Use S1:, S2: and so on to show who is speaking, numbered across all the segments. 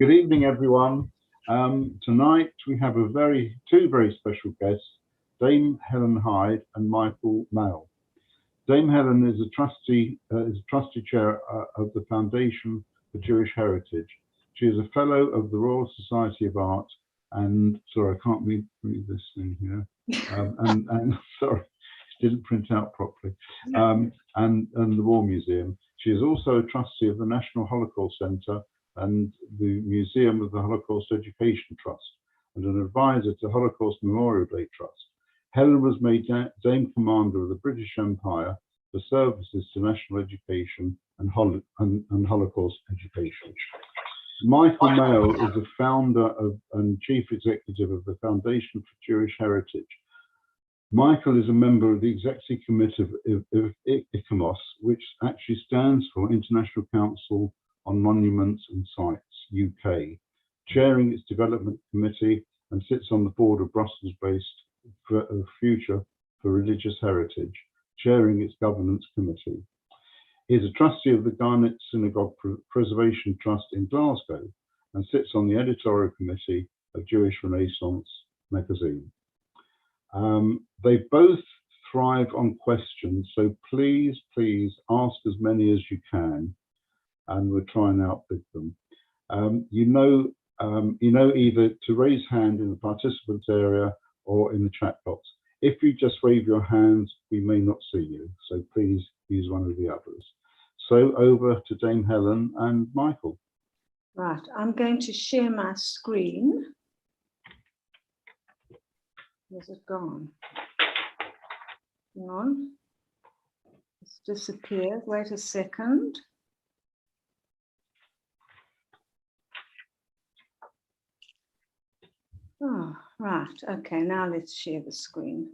S1: Good evening, everyone. Tonight we have two very special guests, Dame Helen Hyde and Michael Mail. Dame Helen is a trustee chair of the Foundation for Jewish Heritage. She is a fellow of the Royal Society of Art and, sorry, I can't read this in here. And sorry, didn't print out properly. And the War Museum. She is also a trustee of the National Holocaust Centre and the Museum of the Holocaust Education Trust, and an advisor to Holocaust Memorial Day Trust. Helen was made Dame Commander of the British Empire for services to national education and Holocaust education. Michael Mail is the founder and chief executive of the Foundation for Jewish Heritage. Michael is a member of the executive committee of ICOMOS, which actually stands for International Council on Monuments and Sites, UK, chairing its development committee, and sits on the board of Brussels-based Future for Religious Heritage, chairing its governance committee. He is a trustee of the Baroque Synagogue Preservation Trust in Glasgow and sits on the editorial committee of Jewish Renaissance magazine. They both thrive on questions, so please ask as many as you can, and we'll try and outbid them. You know either to raise hand in the participants area or in the chat box. If you just wave your hands, we may not see you, so please use one of the others. So over to Dame Helen and Michael.
S2: Right, I'm going to share my screen. Where's it gone? Hang on. It's disappeared. Wait a second. Oh, right. Okay, now let's share the screen.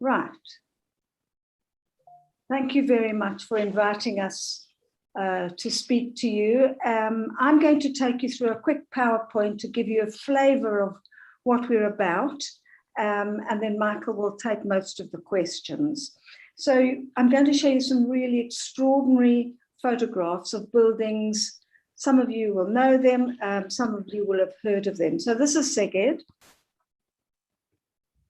S2: Right. Thank you very much for inviting us to speak to you. I'm going to take you through a quick PowerPoint to give you a flavor of what we're about, and then Michael will take most of the questions. So I'm going to show you some really extraordinary photographs of buildings. Some of you will know them, some of you will have heard of them. So this is Szeged.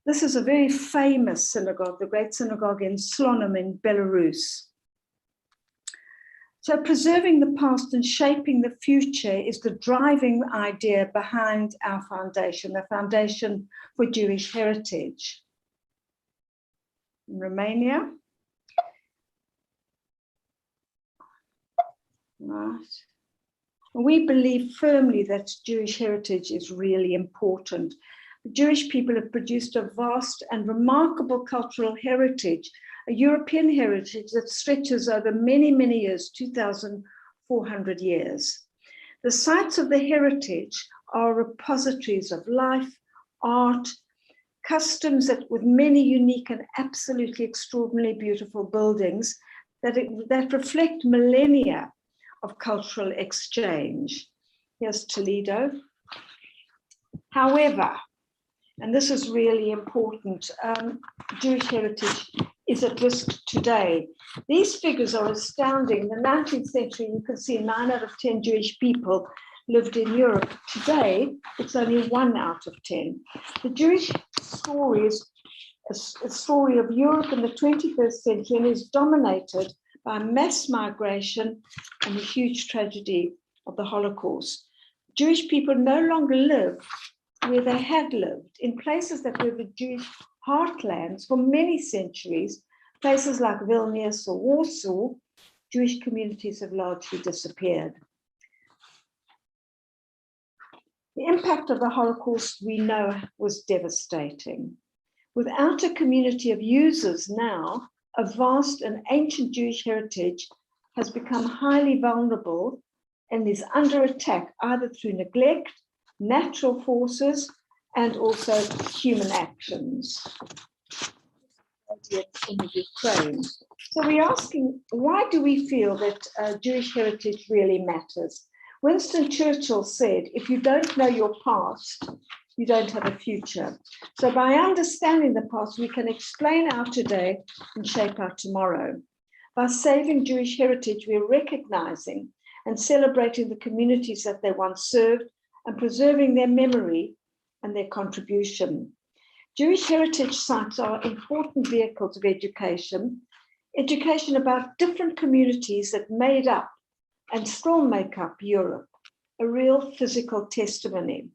S2: This is a very famous synagogue, the Great Synagogue in Slonim in Belarus. So preserving the past and shaping the future is the driving idea behind our foundation, the Foundation for Jewish Heritage. In Romania. Right. We believe firmly that Jewish heritage is really important. The Jewish people have produced a vast and remarkable cultural heritage, a European heritage that stretches over many, many years, 2,400 years. The sites of the heritage are repositories of life, art, customs that with many unique and absolutely extraordinarily beautiful buildings that reflect millennia of cultural exchange. Here's Toledo. However, and this is really important, Jewish heritage is at risk today. These figures are astounding. In the 19th century, you can see 9 out of 10 Jewish people lived in Europe. Today, it's only 1 out of 10. The Jewish story is a story of Europe in the 21st century and is dominated by mass migration and the huge tragedy of the Holocaust. Jewish people no longer live where they had lived, in places that were the Jewish heartlands for many centuries, places like Vilnius or Warsaw. Jewish communities have largely disappeared. The impact of the Holocaust, we know, was devastating. Without a community of users now, a vast and ancient Jewish heritage has become highly vulnerable and is under attack either through neglect, natural forces, and also human actions. In Ukraine. So we're asking, why do we feel that Jewish heritage really matters? Winston Churchill said, if you don't know your past, you don't have a future. So by understanding the past, we can explain our today and shape our tomorrow. By saving Jewish heritage, we're recognizing and celebrating the communities that they once served and preserving their memory and their contribution. Jewish heritage sites are important vehicles of education about different communities that made up and still make up Europe, a real physical testimony.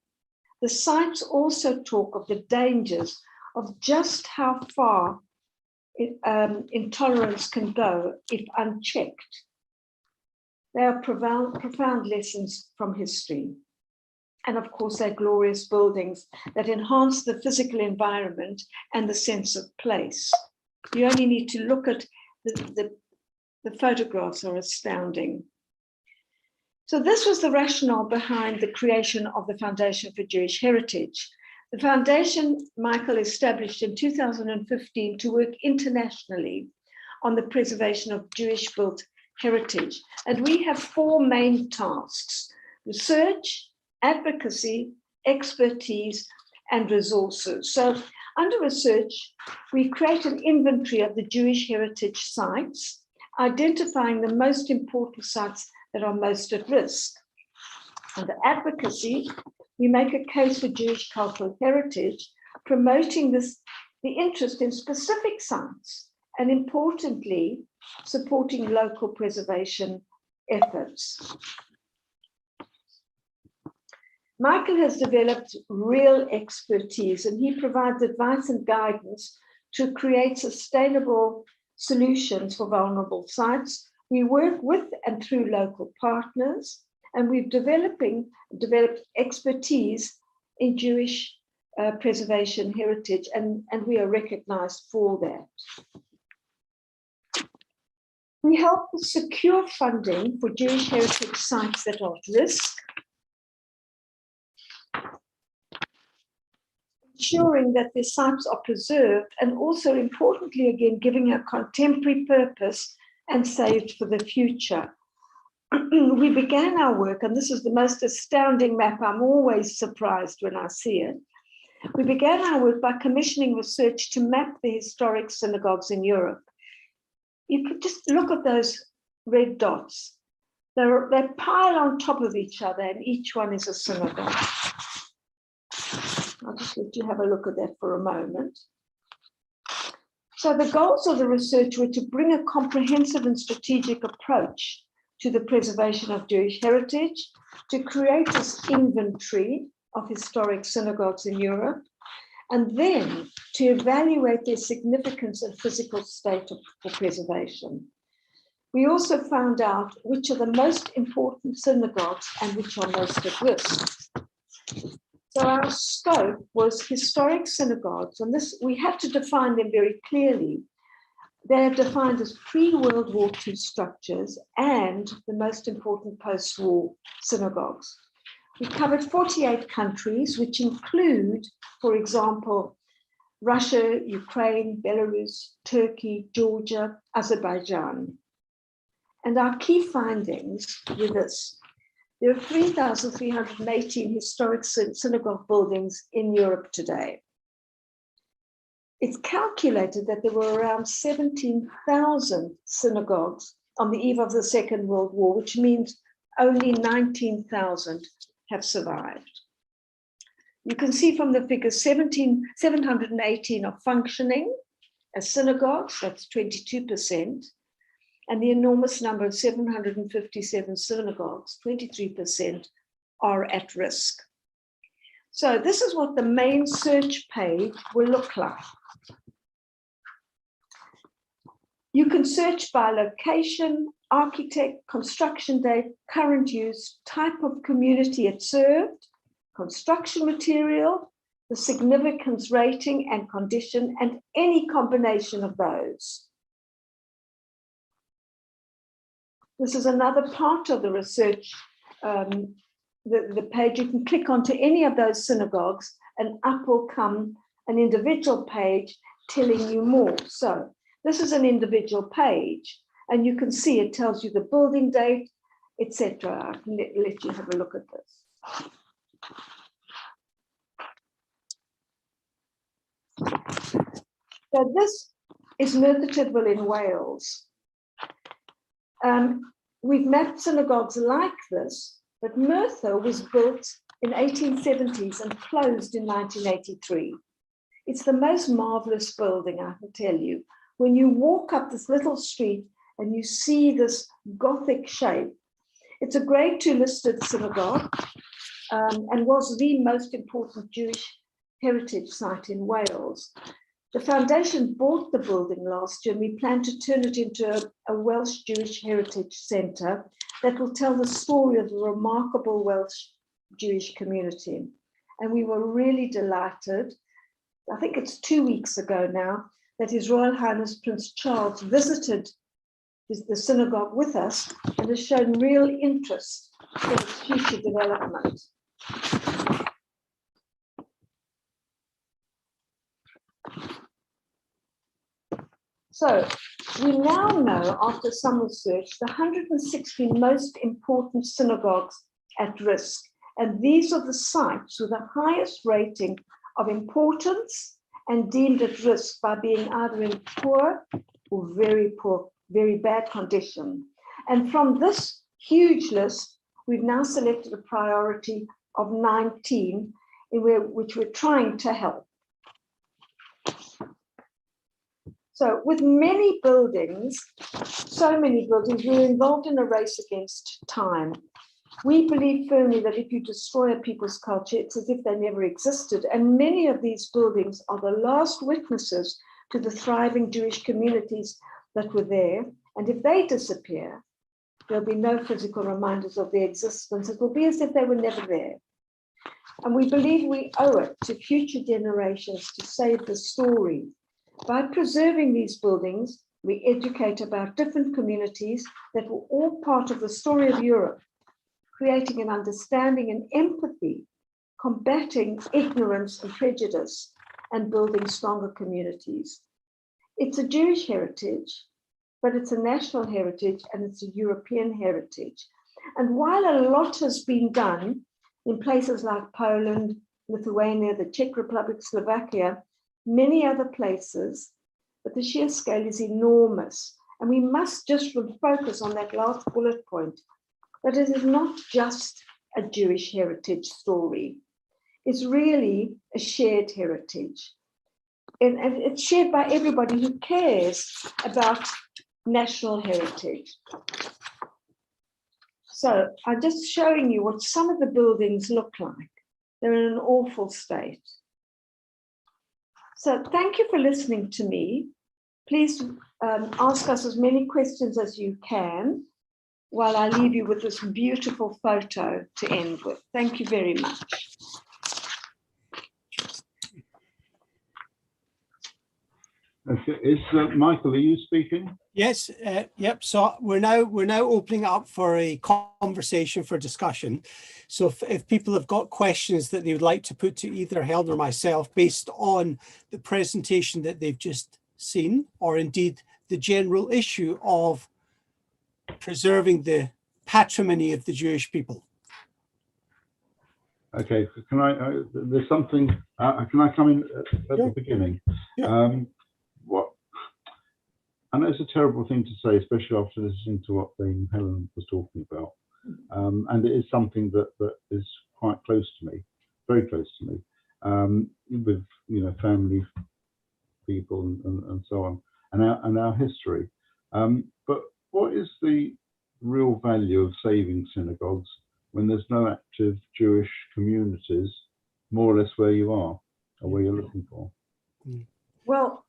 S2: The sites also talk of the dangers of just how far intolerance can go if unchecked. They are profound lessons from history. And of course, they're glorious buildings that enhance the physical environment and the sense of place. You only need to look at the photographs are astounding. So this was the rationale behind the creation of the Foundation for Jewish Heritage. The foundation Michael established in 2015 to work internationally on the preservation of Jewish-built heritage. And we have four main tasks: research, advocacy, expertise, and resources. So under research, we create an inventory of the Jewish heritage sites, identifying the most important sites that are most at risk. Under advocacy, we make a case for Jewish cultural heritage, promoting the interest in specific sites, and importantly, supporting local preservation efforts. Michael has developed real expertise, and he provides advice and guidance to create sustainable solutions for vulnerable sites. We work with and through local partners, and we've developed expertise in Jewish preservation heritage, and we are recognized for that. We help secure funding for Jewish heritage sites that are at risk, ensuring that the sites are preserved, and also importantly, again, giving a contemporary purpose and saved for the future. We began our work, and this is the most astounding map. I'm always surprised when I see it. We began our work by commissioning research to map the historic synagogues in Europe. You could just look at those red dots. They pile on top of each other, and each one is a synagogue. I'll just let you have a look at that for a moment. So the goals of the research were to bring a comprehensive and strategic approach to the preservation of Jewish heritage, to create this inventory of historic synagogues in Europe, and then to evaluate their significance and physical state for preservation. We also found out which are the most important synagogues and which are most at risk. So our scope was historic synagogues, and this we had to define them very clearly. They are defined as pre-World War II structures and the most important post-war synagogues. We covered 48 countries, which include, for example, Russia, Ukraine, Belarus, Turkey, Georgia, Azerbaijan. And our key findings were this. There are 3,318 historic synagogue buildings in Europe today. It's calculated that there were around 17,000 synagogues on the eve of the Second World War, which means only 19,000 have survived. You can see from the figures 718 are functioning as synagogues, that's 22%, and the enormous number of 757 synagogues, 23%, are at risk. So this is what the main search page will look like. You can search by location, architect, construction date, current use, type of community it served, construction material, the significance rating and condition, and any combination of those. This is another part of the research, the page. You can click onto any of those synagogues and up will come an individual page telling you more. So this is an individual page, and you can see it tells you the building date, etc. I can let you have a look at this. So this is Merthyr Tydfil in Wales. We've mapped synagogues like this, but Merthyr was built in 1870s and closed in 1983. It's the most marvelous building, I can tell you. When you walk up this little street and you see this Gothic shape, it's a Grade 2 listed synagogue and was the most important Jewish heritage site in Wales. The foundation bought the building last year, and we plan to turn it into a Welsh Jewish heritage centre that will tell the story of the remarkable Welsh Jewish community. And we were really delighted. I think it's 2 weeks ago now that His Royal Highness Prince Charles visited the synagogue with us and has shown real interest in its future development. So we now know, after some research, the 160 most important synagogues at risk. And these are the sites with the highest rating of importance and deemed at risk by being either in poor, very bad condition. And from this huge list, we've now selected a priority of 19, which we're trying to help. So with many buildings, so many buildings, we're involved in a race against time. We believe firmly that if you destroy a people's culture, it's as if they never existed. And many of these buildings are the last witnesses to the thriving Jewish communities that were there. And if they disappear, there'll be no physical reminders of their existence. It will be as if they were never there. And we believe we owe it to future generations to save the story. By preserving these buildings, we educate about different communities that were all part of the story of Europe, creating an understanding and empathy, combating ignorance and prejudice, and building stronger communities. It's a Jewish heritage, but it's a national heritage and it's a European heritage. And while a lot has been done in places like Poland, Lithuania, the Czech Republic, Slovakia, many other places, but the sheer scale is enormous. And we must just focus on that last bullet point, that it is not just a Jewish heritage story. It's really a shared heritage. And it's shared by everybody who cares about national heritage. So I'm just showing you what some of the buildings look like. They're in an awful state. So thank you for listening to me. Please ask us as many questions as you can while I leave you with this beautiful photo to end with. Thank you very much.
S1: Okay, is Michael, are you speaking?
S3: Yes, yep. So we're now opening up for a conversation for discussion. So if people have got questions that they would like to put to either Helen or myself based on the presentation that they've just seen, or indeed the general issue of preserving the patrimony of the Jewish people.
S1: Okay, can I, there's something, can I come in at the beginning?
S3: Yeah.
S1: What, I know it's a terrible thing to say, especially after listening to what Dame Helen was talking about. And it is something that is quite close to me, very close to me, with, you know, family, people and so on, and our history. But what is the real value of saving synagogues when there's no active Jewish communities, more or less where you are, or where you're looking for?
S2: Well,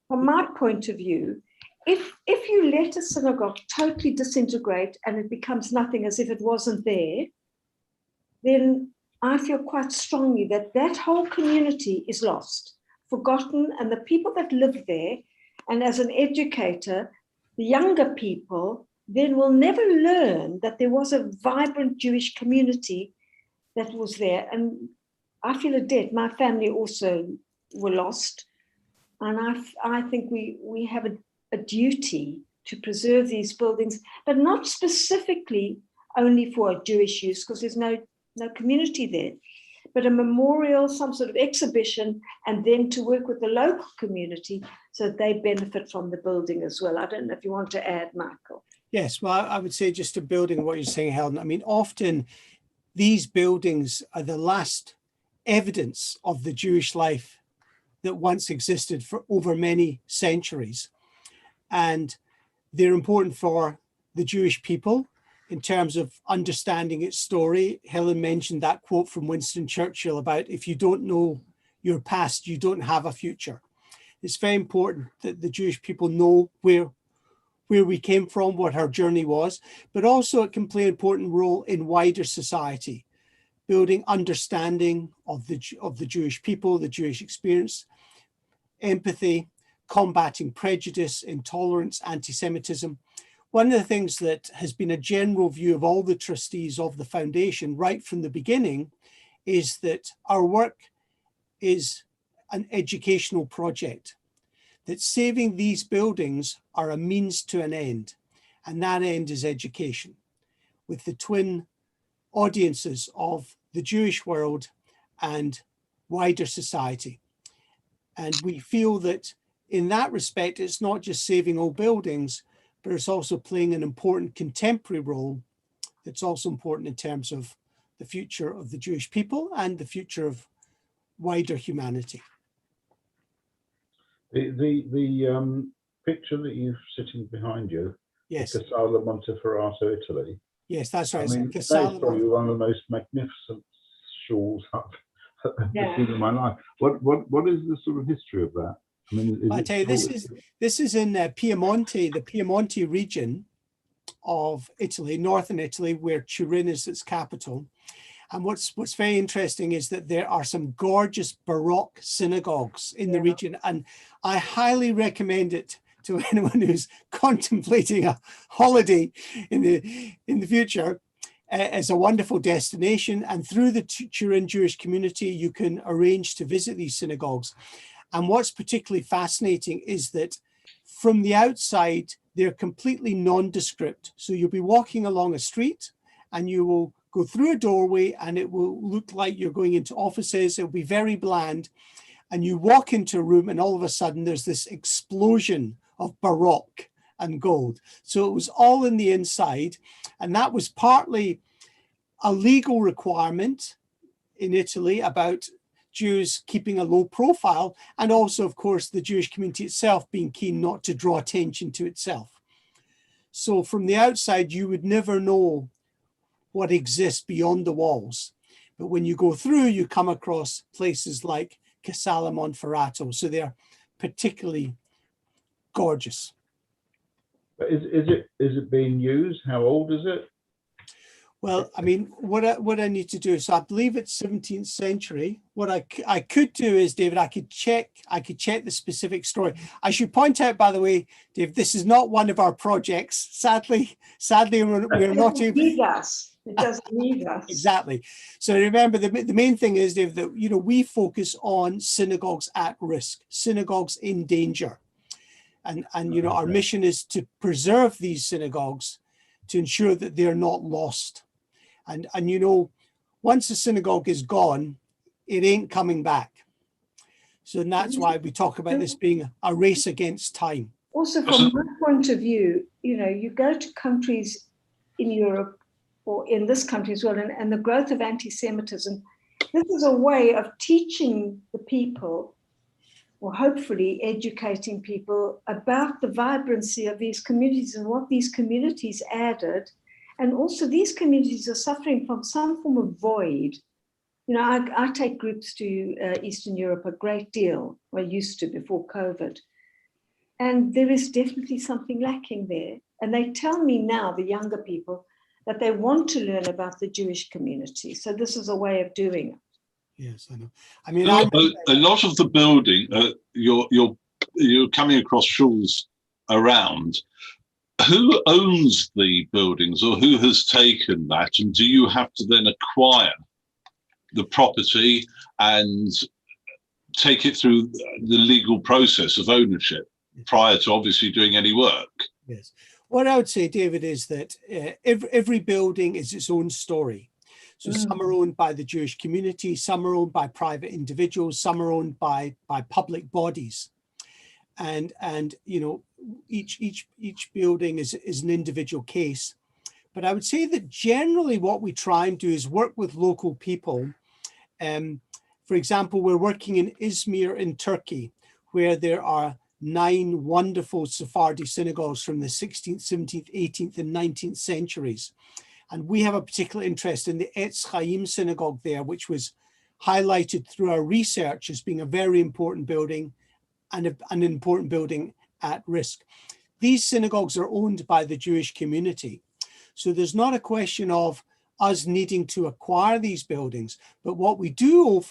S2: from my point of view, if you let a synagogue totally disintegrate and it becomes nothing as if it wasn't there, then I feel quite strongly that that whole community is lost, forgotten, and the people that live there, and as an educator, the younger people then will never learn that there was a vibrant Jewish community that was there. And I feel a debt. My family also were lost. And I think we have a duty to preserve these buildings, but not specifically only for Jewish use, because there's no community there, but a memorial, some sort of exhibition, and then to work with the local community so that they benefit from the building as well. I don't know if you want to add, Michael.
S3: Yes, well, I would say, just to building on what you're saying, Helen, I mean, often these buildings are the last evidence of the Jewish life that once existed for over many centuries. And they're important for the Jewish people in terms of understanding its story. Helen mentioned that quote from Winston Churchill about, if you don't know your past, you don't have a future. It's very important that the Jewish people know where we came from, what our journey was, but also it can play an important role in wider society, building understanding of the Jewish people, the Jewish experience, empathy, combating prejudice, intolerance, anti-Semitism. One of the things that has been a general view of all the trustees of the foundation right from the beginning is that our work is an educational project, that saving these buildings are a means to an end, and that end is education, with the twin audiences of the Jewish world and wider society. And we feel that in that respect, it's not just saving old buildings, but it's also playing an important contemporary role that's also important in terms of the future of the Jewish people and the future of wider humanity.
S1: The picture that you're sitting behind you,
S3: Yes.
S1: the Casale Monteferrato, Italy.
S3: Yes, that's right.
S1: I mean, that's
S3: Casale
S1: probably one of the most magnificent shawls I've ever seen in my life. What is the sort of history of that? I mean,
S3: I tell you, this is in Piemonte, the Piemonte region of Italy, northern Italy, where Turin is its capital. And what's very interesting is that there are some gorgeous Baroque synagogues in the region, and I highly recommend it to anyone who's contemplating a holiday in the future. As a wonderful destination, and through the Turin Jewish community, you can arrange to visit these synagogues. And what's particularly fascinating is that from the outside, they're completely nondescript. So you'll be walking along a street and you will go through a doorway and it will look like you're going into offices. It'll be very bland. And you walk into a room and all of a sudden there's this explosion of Baroque and gold. So it was all in the inside. And that was partly a legal requirement in Italy about Jews keeping a low profile, and also, of course, the Jewish community itself being keen not to draw attention to itself. So from the outside, you would never know what exists beyond the walls. But when you go through, you come across places like Casale Monferrato. So they're particularly gorgeous.
S1: Is it being used? How old is it?
S3: Well, I mean, what I need to do, so I believe it's 17th century. What I could do is, David, I could check the specific story. I should point out, by the way, Dave, this is not one of our projects. Sadly, we're not able.
S2: It doesn't need us.
S3: Exactly. So remember, the main thing is, Dave, that we focus on synagogues at risk, synagogues in danger, and our mission is to preserve these synagogues to ensure that they're not lost. And once a synagogue is gone, it ain't coming back. So that's why we talk about this being a race against time.
S2: Also, from my point of view, you go to countries in Europe or in this country as well, and the growth of anti-Semitism, this is a way of teaching the people, or hopefully educating people about the vibrancy of these communities and what these communities added. And also these communities are suffering from some form of void. I take groups to Eastern Europe a great deal, or I used to before COVID. And there is definitely something lacking there. And they tell me now, the younger people, that they want to learn about the Jewish community. So this is a way of doing it.
S3: Yes, I know. I mean,
S4: a lot of the building, you're coming across shuls around. Who owns the buildings, or who has taken that? And do you have to then acquire the property and take it through the legal process of ownership prior to obviously doing any work?
S3: Yes. What I would say, David, is that every building is its own story. So some are owned by the Jewish community, some are owned by private individuals, some are owned by public bodies. And you know, each building is an individual case. But I would say that generally what we try and do is work with local people. For example, we're working in Izmir in Turkey, where there are 9 wonderful Sephardi synagogues from the 16th, 17th, 18th, and 19th centuries. And we have a particular interest in the Etz Chaim synagogue there, which was highlighted through our research as being a very important building and an important building at risk. These synagogues are owned by the Jewish community. So there's not a question of us needing to acquire these buildings, but what we do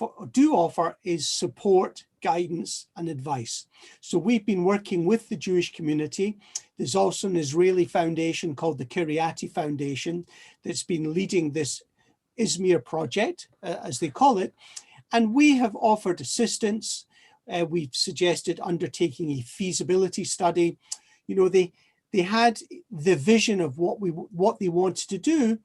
S3: offer is support, guidance, and advice. So we've been working with the Jewish community. There's also an Israeli foundation called the Kiryati Foundation that's been leading this Izmir project, as they call it, and we have offered assistance. We've suggested undertaking a feasibility study. You know, they had the vision of what they wanted to do,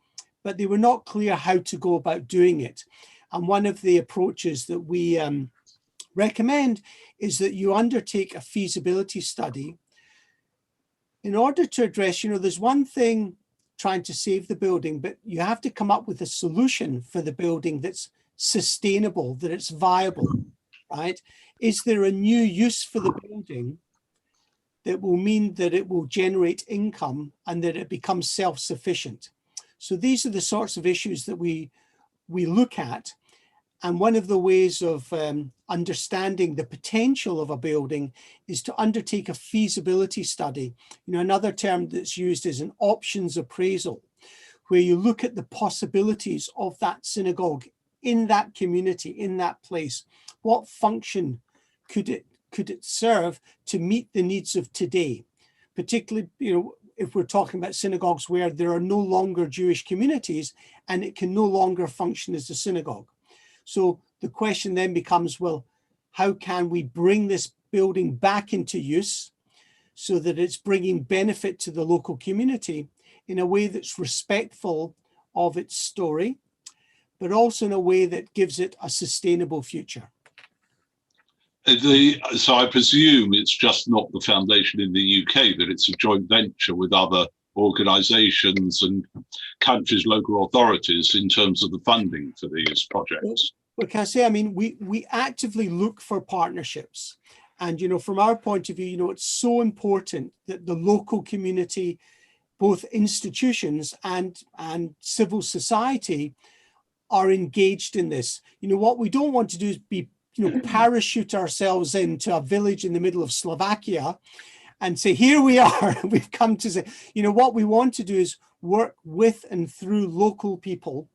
S3: but they were not clear how to go about doing it. And one of the approaches that we recommend is that you undertake a feasibility study in order to address, you know, there's one thing trying to save the building, but you have to come up with a solution for the building that's sustainable, that it's viable, right? Is there a new use for the building that will mean that it will generate income and that it becomes self-sufficient? So these are the sorts of issues that we look at. And one of the ways of understanding the potential of a building is to undertake a feasibility study. You know, another term that's used is an options appraisal, where you look at the possibilities of that synagogue in that community, in that place. What function could it serve to meet the needs of today? Particularly, you know, if we're talking about synagogues where there are no longer Jewish communities and it can no longer function as a synagogue. So the question then becomes, well, how can we bring this building back into use so that it's bringing benefit to the local community in a way that's respectful of its story, but also in a way that gives it a sustainable future?
S4: So I presume it's just not the foundation in the UK, that it's a joint venture with other organisations and countries' local authorities in terms of the funding for these projects.
S3: Well, can I say, I mean, we actively look for partnerships. And, you know, from our point of view, you know, it's so important that the local community, both institutions and civil society, are engaged in this. You know, what we don't want to do is be, you know, parachute ourselves into a village in the middle of Slovakia and say, here we are, we've come to say, you know, what we want to do is work with and through local people,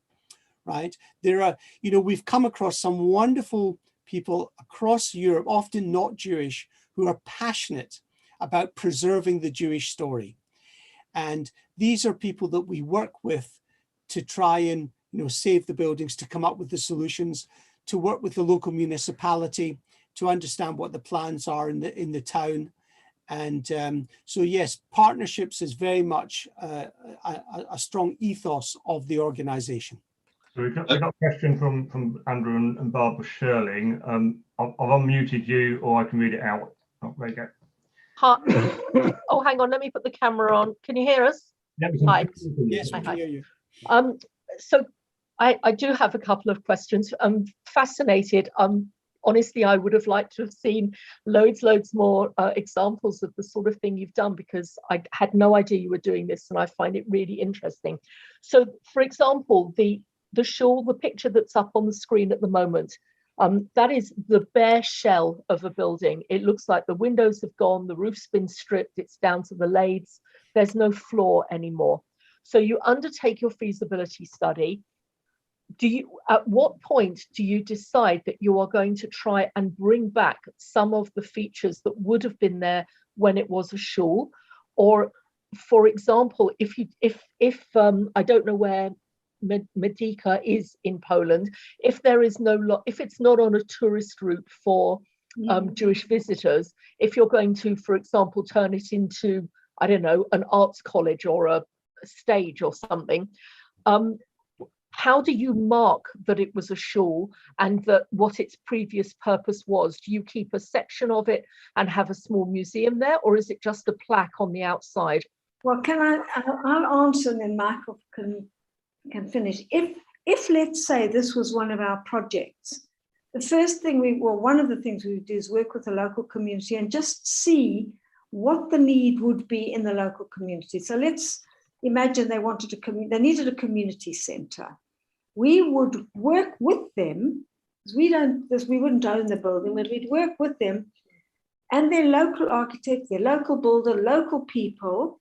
S3: right? There are, you know, we've come across some wonderful people across Europe, often not Jewish, who are passionate about preserving the Jewish story. And these are people that we work with to try and, you know, save the buildings, to come up with the solutions, to work with the local municipality, to understand what the plans are in the town. And so, yes, partnerships is very much a strong ethos of the organization.
S5: So we got a question from Andrew and Barbara Sherling. I've unmuted you, or I can read it out. Oh, there you go.
S6: Hi. Oh, hang on, let me put the camera on. Can you hear us?
S5: Yeah,
S6: Hi.
S3: Yes, we can hear you.
S6: So I do have a couple of questions. I'm fascinated. Honestly, I would have liked to have seen loads more examples of the sort of thing you've done, because I had no idea you were doing this, and I find it really interesting. So, for example, the shul, the picture that's up on the screen at the moment, that is the bare shell of a building. It looks like the windows have gone, the roof's been stripped, it's down to the lathes, there's no floor anymore. So you undertake your feasibility study. At what point do you decide that you are going to try and bring back some of the features that would have been there when it was a shul? Or, for example, if I don't know where Medica is in Poland, if there is if it's not on a tourist route for Jewish visitors, if you're going to, for example, turn it into, I don't know, an arts college or a stage or something, how do you mark that it was a shul and that what its previous purpose was? Do you keep a section of it and have a small museum there, or is it just a plaque on the outside?
S2: Well, I'll answer and then Michael can finish. If let's say this was one of our projects, the first thing one of the things we would do is work with the local community and just see what the need would be in the local community. So let's imagine they needed a community center. We would work with them, because we wouldn't own the building, but we'd work with them and their local architect, their local builder, local people,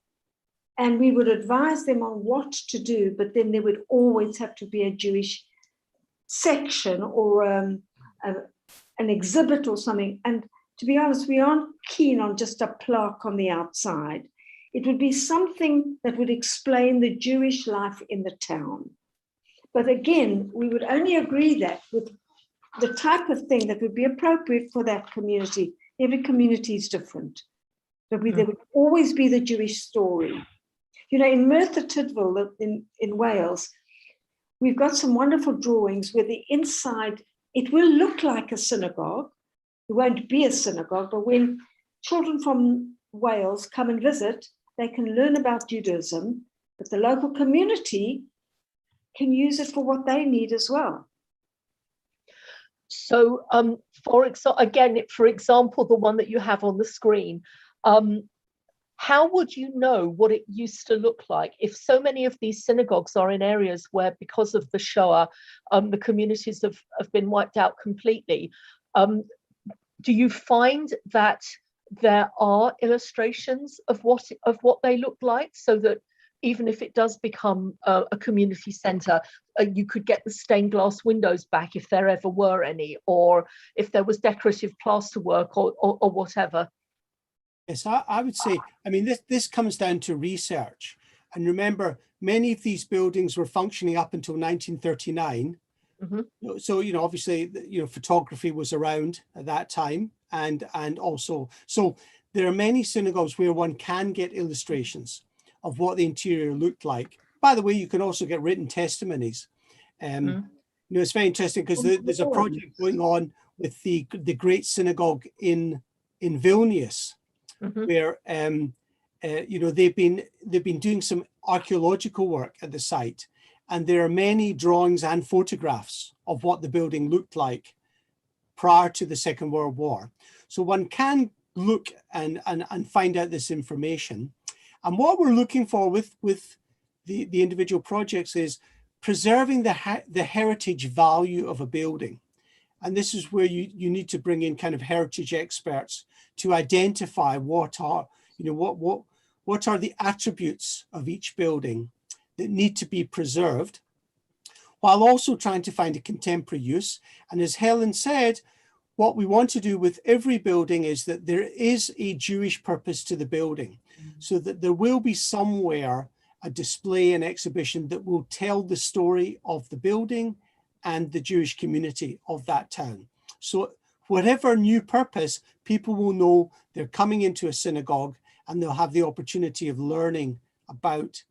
S2: and we would advise them on what to do, but then there would always have to be a Jewish section or an exhibit or something. And to be honest, we aren't keen on just a plaque on the outside. It would be something that would explain the Jewish life in the town. But again, we would only agree that with the type of thing that would be appropriate for that community. Every community is different. But there would always be the Jewish story. You know, in Merthyr Tydfil in Wales, we've got some wonderful drawings where the inside, it will look like a synagogue. It won't be a synagogue, but when children from Wales come and visit, they can learn about Judaism, but the local community can use it for what they need as well.
S6: So, for example, the one that you have on the screen, how would you know what it used to look like if so many of these synagogues are in areas where, because of the Shoah, the communities have been wiped out completely? Do you find that there are illustrations of what they look like, so that even if it does become a community centre, you could get the stained glass windows back if there ever were any, or if there was decorative plasterwork or whatever?
S3: Yes, I would say, I mean, this comes down to research. And remember, many of these buildings were functioning up until 1939. Mm-hmm. So, you know, obviously, you know, photography was around at that time. And also, so there are many synagogues where one can get illustrations of what the interior looked like. By the way, you can also get written testimonies. You know, it's very interesting because there's a project going on with the Great Synagogue in Vilnius, where you know, they've been doing some archaeological work at the site, and there are many drawings and photographs of what the building looked like prior to the Second World War. So one can look and find out this information. And what we're looking for with the individual projects is preserving the heritage value of a building. And this is where you need to bring in kind of heritage experts to identify what are, you know, what are the attributes of each building that need to be preserved, while also trying to find a contemporary use. And as Helen said, what we want to do with every building is that there is a Jewish purpose to the building, so that there will be somewhere a display and exhibition that will tell the story of the building and the Jewish community of that town. So whatever new purpose, people will know they're coming into a synagogue and they'll have the opportunity of learning about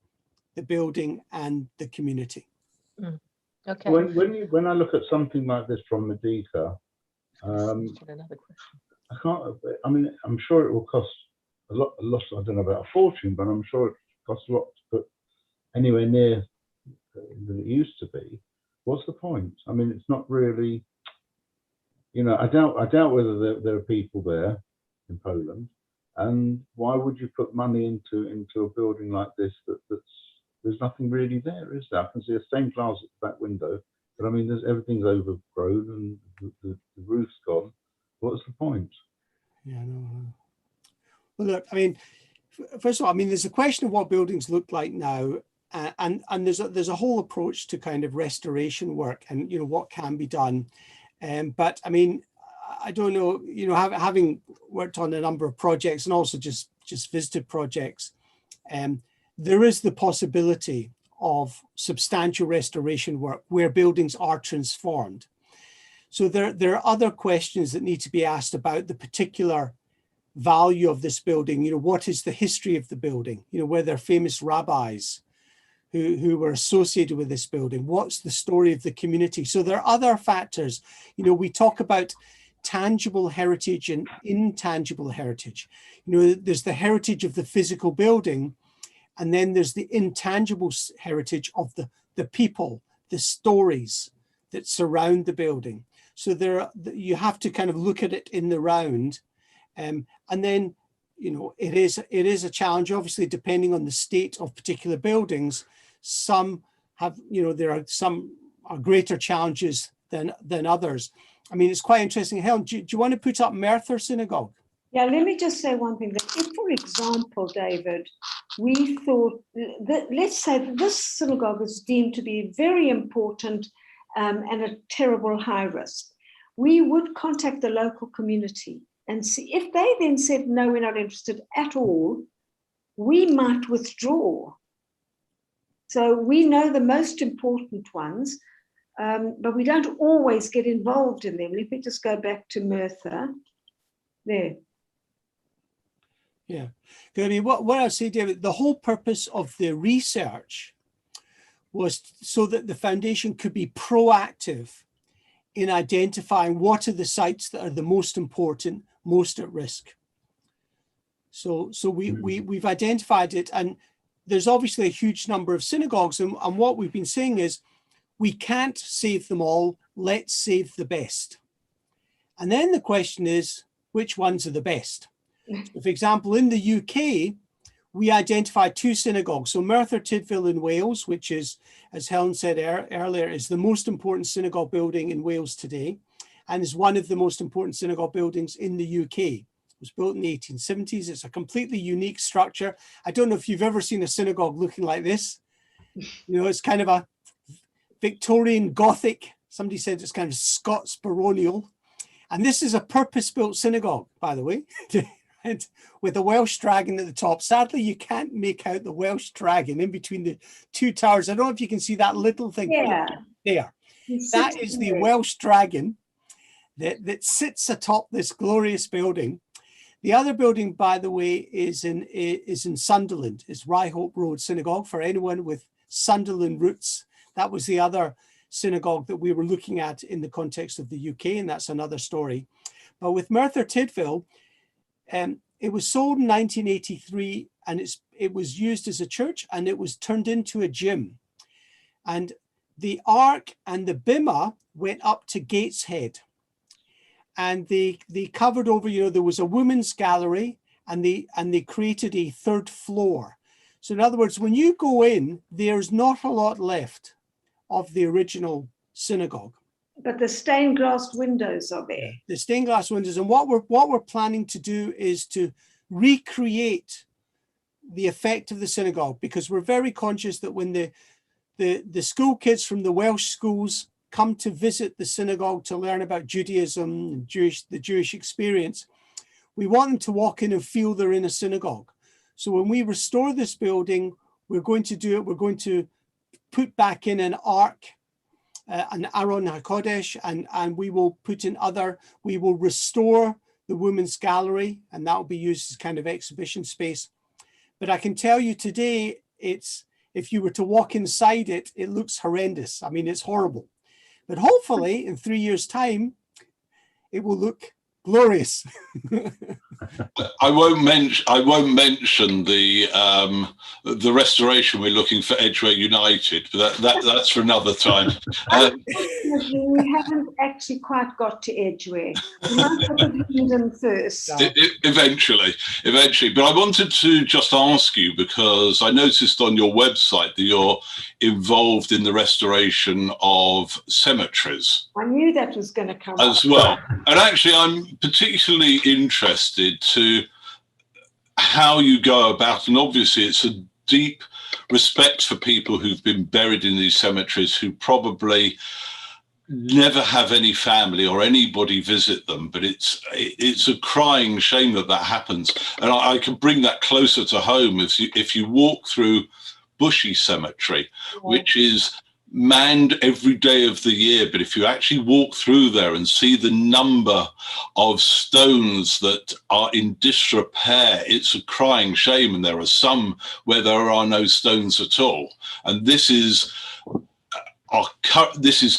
S3: the building and the community.
S6: Okay.
S1: When I look at something like this from Medica, I mean, I'm sure it will cost a lot, I don't know about a fortune, but I'm sure it costs a lot to put anywhere near than it used to be. What's the point? I mean, it's not really, you know, I doubt whether there are people there in Poland, and why would you put money into a building like this there's nothing really there, is there? I can see a stained glass at the back window, but I mean, everything's overgrown and the roof's gone. What's the point?
S3: Yeah, no. Well, look, I mean, first of all, I mean, there's a question of what buildings look like now, and there's a whole approach to kind of restoration work and, you know, what can be done. But I mean, I don't know, you know, having worked on a number of projects and also just visited projects, there is the possibility of substantial restoration work where buildings are transformed. So there are other questions that need to be asked about the particular value of this building. You know, what is the history of the building? You know, were there famous rabbis who were associated with this building? What's the story of the community? So there are other factors. You know, we talk about tangible heritage and intangible heritage. You know, there's the heritage of the physical building, and then there's the intangible heritage of the people, the stories that surround the building. So you have to kind of look at it in the round. And then, you know, it is a challenge, obviously, depending on the state of particular buildings. Some have, you know, some are greater challenges than others. I mean, it's quite interesting. Helen, do you want to put up Merthyr Synagogue?
S2: Yeah, let me just say one thing. That if, for example, David, we thought that, let's say that this synagogue is deemed to be very important and a terrible high risk, we would contact the local community and see if they then said, no, we're not interested at all, we might withdraw. So we know the most important ones, but we don't always get involved in them. Let me just go back to Merthyr. There.
S3: Yeah. I mean, what I say, David, the whole purpose of the research was so that the foundation could be proactive in identifying what are the sites that are the most important, most at risk. So we've identified it, and there's obviously a huge number of synagogues, and what we've been saying is we can't save them all, let's save the best. And then the question is, which ones are the best? So for example, in the UK, we identified 2 synagogues. So Merthyr Tydfil in Wales, which is, as Helen said earlier, is the most important synagogue building in Wales today, and is one of the most important synagogue buildings in the UK. It was built in the 1870s. It's a completely unique structure. I don't know if you've ever seen a synagogue looking like this. You know, it's kind of a Victorian Gothic. Somebody said it's kind of Scots baronial. And this is a purpose-built synagogue, by the way, with a Welsh dragon at the top. Sadly, you can't make out the Welsh dragon in between the 2 towers. I don't know if you can see that little thing there. That is the Welsh dragon that sits atop this glorious building. The other building, by the way, is in Sunderland. It's Ryhope Road Synagogue, for anyone with Sunderland roots. That was the other synagogue that we were looking at in the context of the UK, and that's another story. But with Merthyr Tydfil, it was sold in 1983, and it was used as a church, and it was turned into a gym. And the Ark and the Bima went up to Gateshead, and they covered over, you know, there was a women's gallery, and they created a 3rd floor. So in other words, when you go in, there's not a lot left of the original synagogue.
S2: But the stained glass windows are there.
S3: The stained glass windows. And what we're planning to do is to recreate the effect of the synagogue, because we're very conscious that when the school kids from the Welsh schools come to visit the synagogue to learn about Judaism and the Jewish experience, we want them to walk in and feel they're in a synagogue. So when we restore this building, we're going to put back in an ark, an Aron HaKodesh, and we will we will restore the women's gallery, and that will be used as kind of exhibition space. But I can tell you today, if you were to walk inside it, it looks horrendous. I mean, it's horrible. But hopefully in 3 years' time, it will look glorious.
S4: I won't mention the restoration we're looking for Edgware United, but that's for another time.
S2: Unfortunately, we haven't actually quite got to Edgware. We might have to do them first.
S4: Eventually. But I wanted to just ask you, because I noticed on your website that you're involved in the restoration of cemeteries.
S2: I knew that was going to come
S4: as well. And actually, I'm particularly interested to how you go about, and obviously it's a deep respect for people who've been buried in these cemeteries who probably never have any family or anybody visit them, but it's a crying shame that happens. And I can bring that closer to home if you walk through Bushey Cemetery, which is manned every day of the year, but if you actually walk through there and see the number of stones that are in disrepair, it's a crying shame. And there are some where there are no stones at all. And this is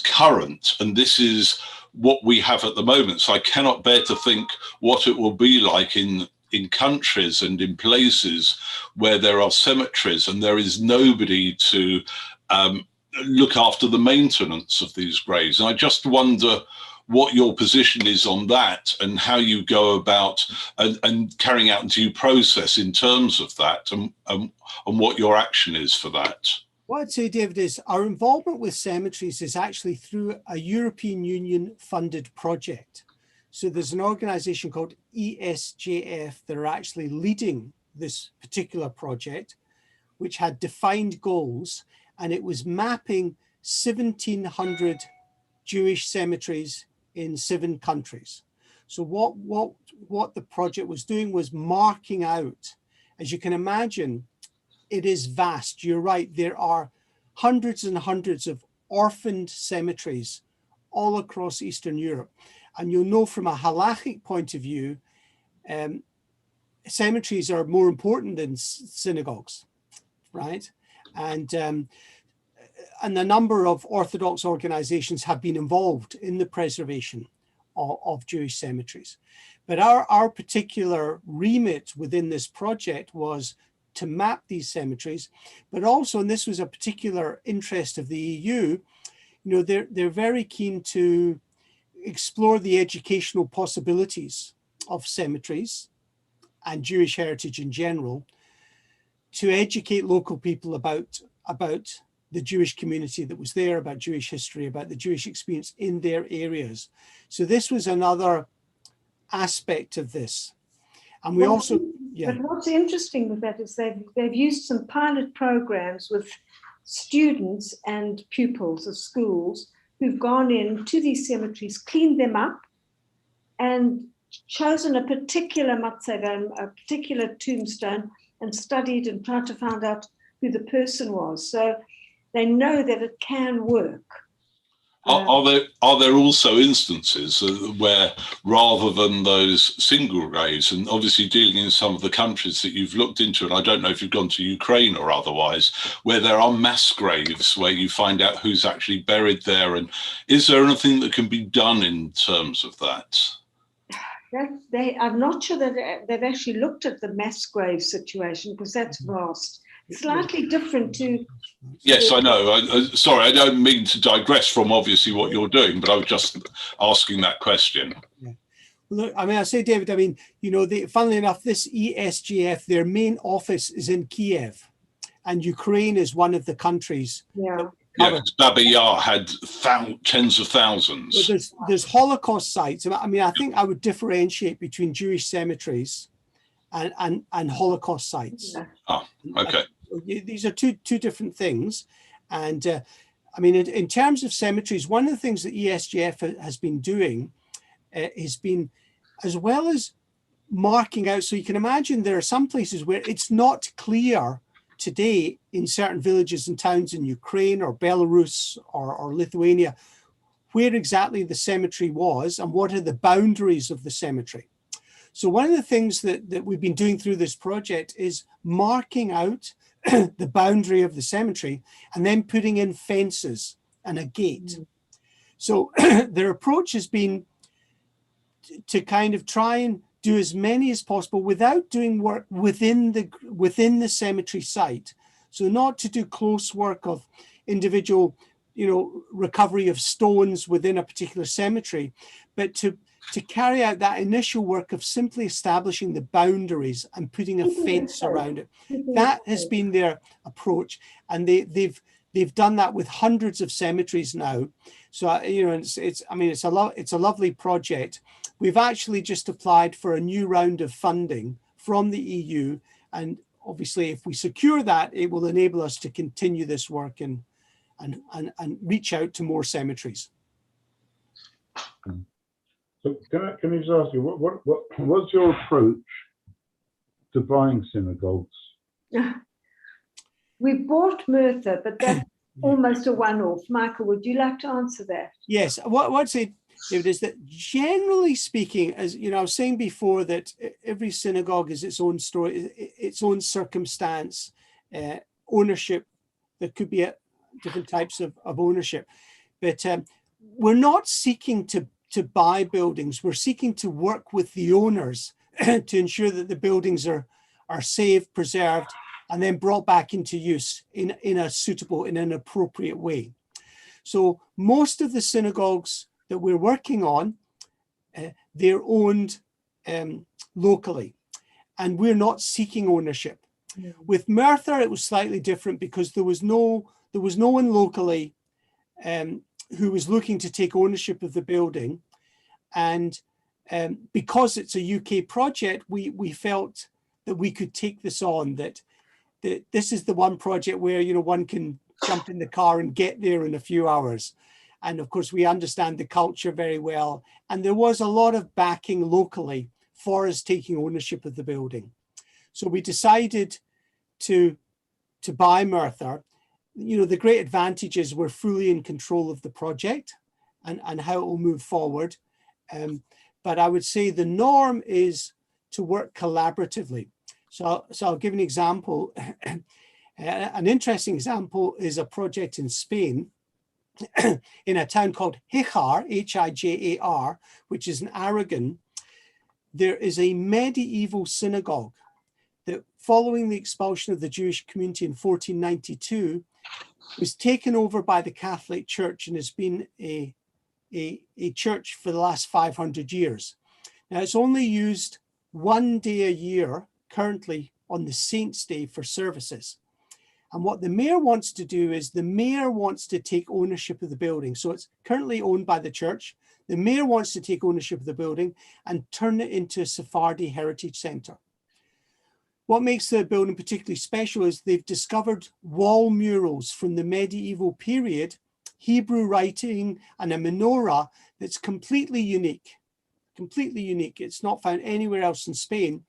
S4: current, and this is what we have at the moment. So I cannot bear to think what it will be like in countries and in places where there are cemeteries and there is nobody to look after the maintenance of these graves. And I just wonder what your position is on that and how you go about and carrying out due process in terms of that, and what your action is for that.
S3: What I'd say, David, is our involvement with cemeteries is actually through a European Union funded project. So there's an organization called ESJF that are actually leading this particular project, which had defined goals, and it was mapping 1,700 Jewish cemeteries in 7 countries. So what the project was doing was marking out, as you can imagine, it is vast. You're right. There are hundreds and hundreds of orphaned cemeteries all across Eastern Europe. And you'll know from a halachic point of view, cemeteries are more important than synagogues, right? And a number of Orthodox organizations have been involved in the preservation of Jewish cemeteries. But our particular remit within this project was to map these cemeteries, but also, and this was a particular interest of the EU, they're very keen to explore the educational possibilities of cemeteries and Jewish heritage in general, to educate local people about the Jewish community that was there, about Jewish history, about the Jewish experience in their areas. So this was another aspect of this. And we also, yeah.
S2: But what's interesting with that is they've used some pilot programs with students and pupils of schools who've gone into these cemeteries, cleaned them up, and chosen a particular matzeva, a particular tombstone, and studied and tried to find out who the person was. So they know that it can work.
S4: Are there also instances where, rather than those single graves, and obviously dealing in some of the countries that you've looked into, and I don't know if you've gone to Ukraine or otherwise, where there are mass graves where you find out who's actually buried there, and is there anything that can be done in terms of that?
S2: I'm not sure that they've actually looked at the mass grave situation, because that's vast. Slightly different to...
S4: Yes, I know. Sorry, I don't mean to digress from obviously what you're doing, but I was just asking that question.
S3: Yeah. Look, I mean, I say, David, I mean, funnily enough, this ESGF, their main office is in Kiev, and Ukraine is one of the countries.
S2: Yeah.
S4: Yeah, Baba Yar had tens of thousands.
S3: But there's Holocaust sites. I mean, I think I would differentiate between Jewish cemeteries and Holocaust sites.
S2: Yeah.
S4: Oh, okay.
S3: These are two different things. And I mean, in terms of cemeteries, one of the things that ESGF has been doing has been, as well as marking out, so you can imagine there are some places where it's not clear today in certain villages and towns in Ukraine or Belarus or Lithuania where exactly the cemetery was and what are the boundaries of the cemetery. So one of the things that we've been doing through this project is marking out the boundary of the cemetery and then putting in fences and a gate. So their approach has been to kind of try and do as many as possible without doing work within the cemetery site. So not to do close work of individual, recovery of stones within a particular cemetery, but to carry out that initial work of simply establishing the boundaries and putting a fence around it. That has been their approach, and they've done that with hundreds of cemeteries now. So it's a lovely project. We've actually just applied for a new round of funding from the EU, and obviously, if we secure that, it will enable us to continue this work and reach out to more cemeteries.
S1: So can I just ask you, what's your approach to buying synagogues?
S2: We bought Merthyr, but almost a one-off. Michael, would you like to answer that?
S3: Yes, what I'd say, David, is that generally speaking, as you know, I was saying before, that every synagogue is its own story, its own circumstance, ownership. There could be different types of ownership, but we're not seeking to buy buildings. We're seeking to work with the owners to ensure that the buildings are saved, preserved, and then brought back into use in a suitable, in an appropriate way. So most of the synagogues that we're working on, they're owned locally, and we're not seeking ownership. With Merthyr, it was slightly different because there was no one locally who was looking to take ownership of the building, and because it's a UK project, we felt that we could take this on. That this is the one project where, you know, one can jump in the car and get there in a few hours. And of course, we understand the culture very well. And there was a lot of backing locally for us taking ownership of the building. So we decided to buy Merthyr. You know, the great advantage is we're fully in control of the project and how it will move forward. But I would say the norm is to work collaboratively. So I'll give an example. An interesting example is a project in Spain in a town called Hijar, Hijar, which is in Aragon. There is a medieval synagogue that, following the expulsion of the Jewish community in 1492, was taken over by the Catholic Church and has been a church for the last 500 years. Now, it's only used one day a year currently on the Saints' Day for services. And what the mayor wants to do is the mayor wants to take ownership of the building. So it's currently owned by the church. The mayor wants to take ownership of the building and turn it into a Sephardi heritage center. What makes the building particularly special is they've discovered wall murals from the medieval period, Hebrew writing, and a menorah that's completely unique. Completely unique. It's not found anywhere else in Spain.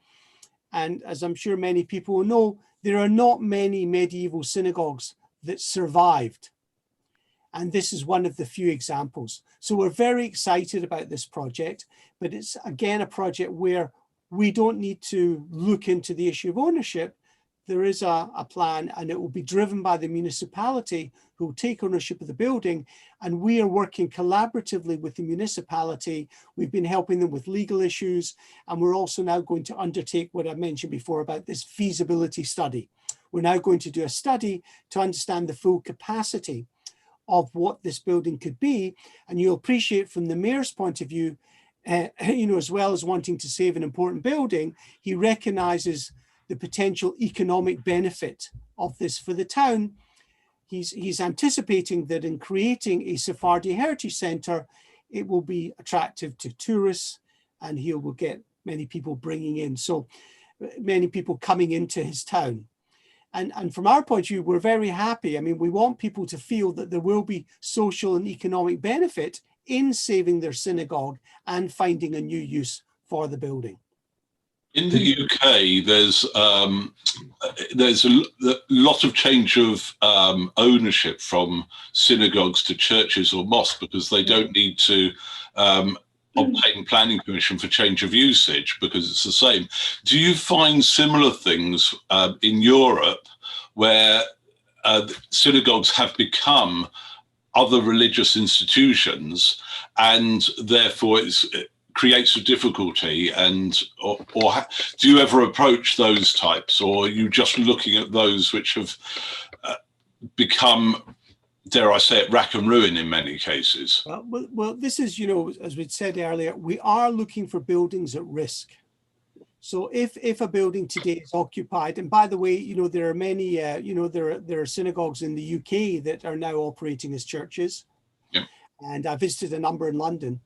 S3: And as I'm sure many people will know, there are not many medieval synagogues that survived. And this is one of the few examples. So we're very excited about this project, but it's again a project where we don't need to look into the issue of ownership. There is a plan, and it will be driven by the municipality who will take ownership of the building. And we are working collaboratively with the municipality. We've been helping them with legal issues. And we're also now going to undertake what I mentioned before about this feasibility study. We're now going to do a study to understand the full capacity of what this building could be. And you'll appreciate from the mayor's point of view, you know, as well as wanting to save an important building, he recognizes the potential economic benefit of this for the town. He's anticipating that in creating a Sephardi heritage center, it will be attractive to tourists, and he will get many people bringing in. So many people coming into his town. And from our point of view, we're very happy. I mean, we want people to feel that there will be social and economic benefit in saving their synagogue and finding a new use for the building.
S4: In the UK, there's a lot of change of ownership from synagogues to churches or mosques because they don't need to obtain planning permission for change of usage because it's the same. Do you find similar things in Europe where synagogues have become other religious institutions and therefore it creates a difficulty, and or do you ever approach those types, or are you just looking at those which have become, dare I say it, rack and ruin in many cases?
S3: Well, this is, you know, as we said earlier, we are looking for buildings at risk. So if a building today is occupied, and by the way, you know, there are many, you know, there are synagogues in the UK that are now operating as churches. Yeah. And I visited a number in London.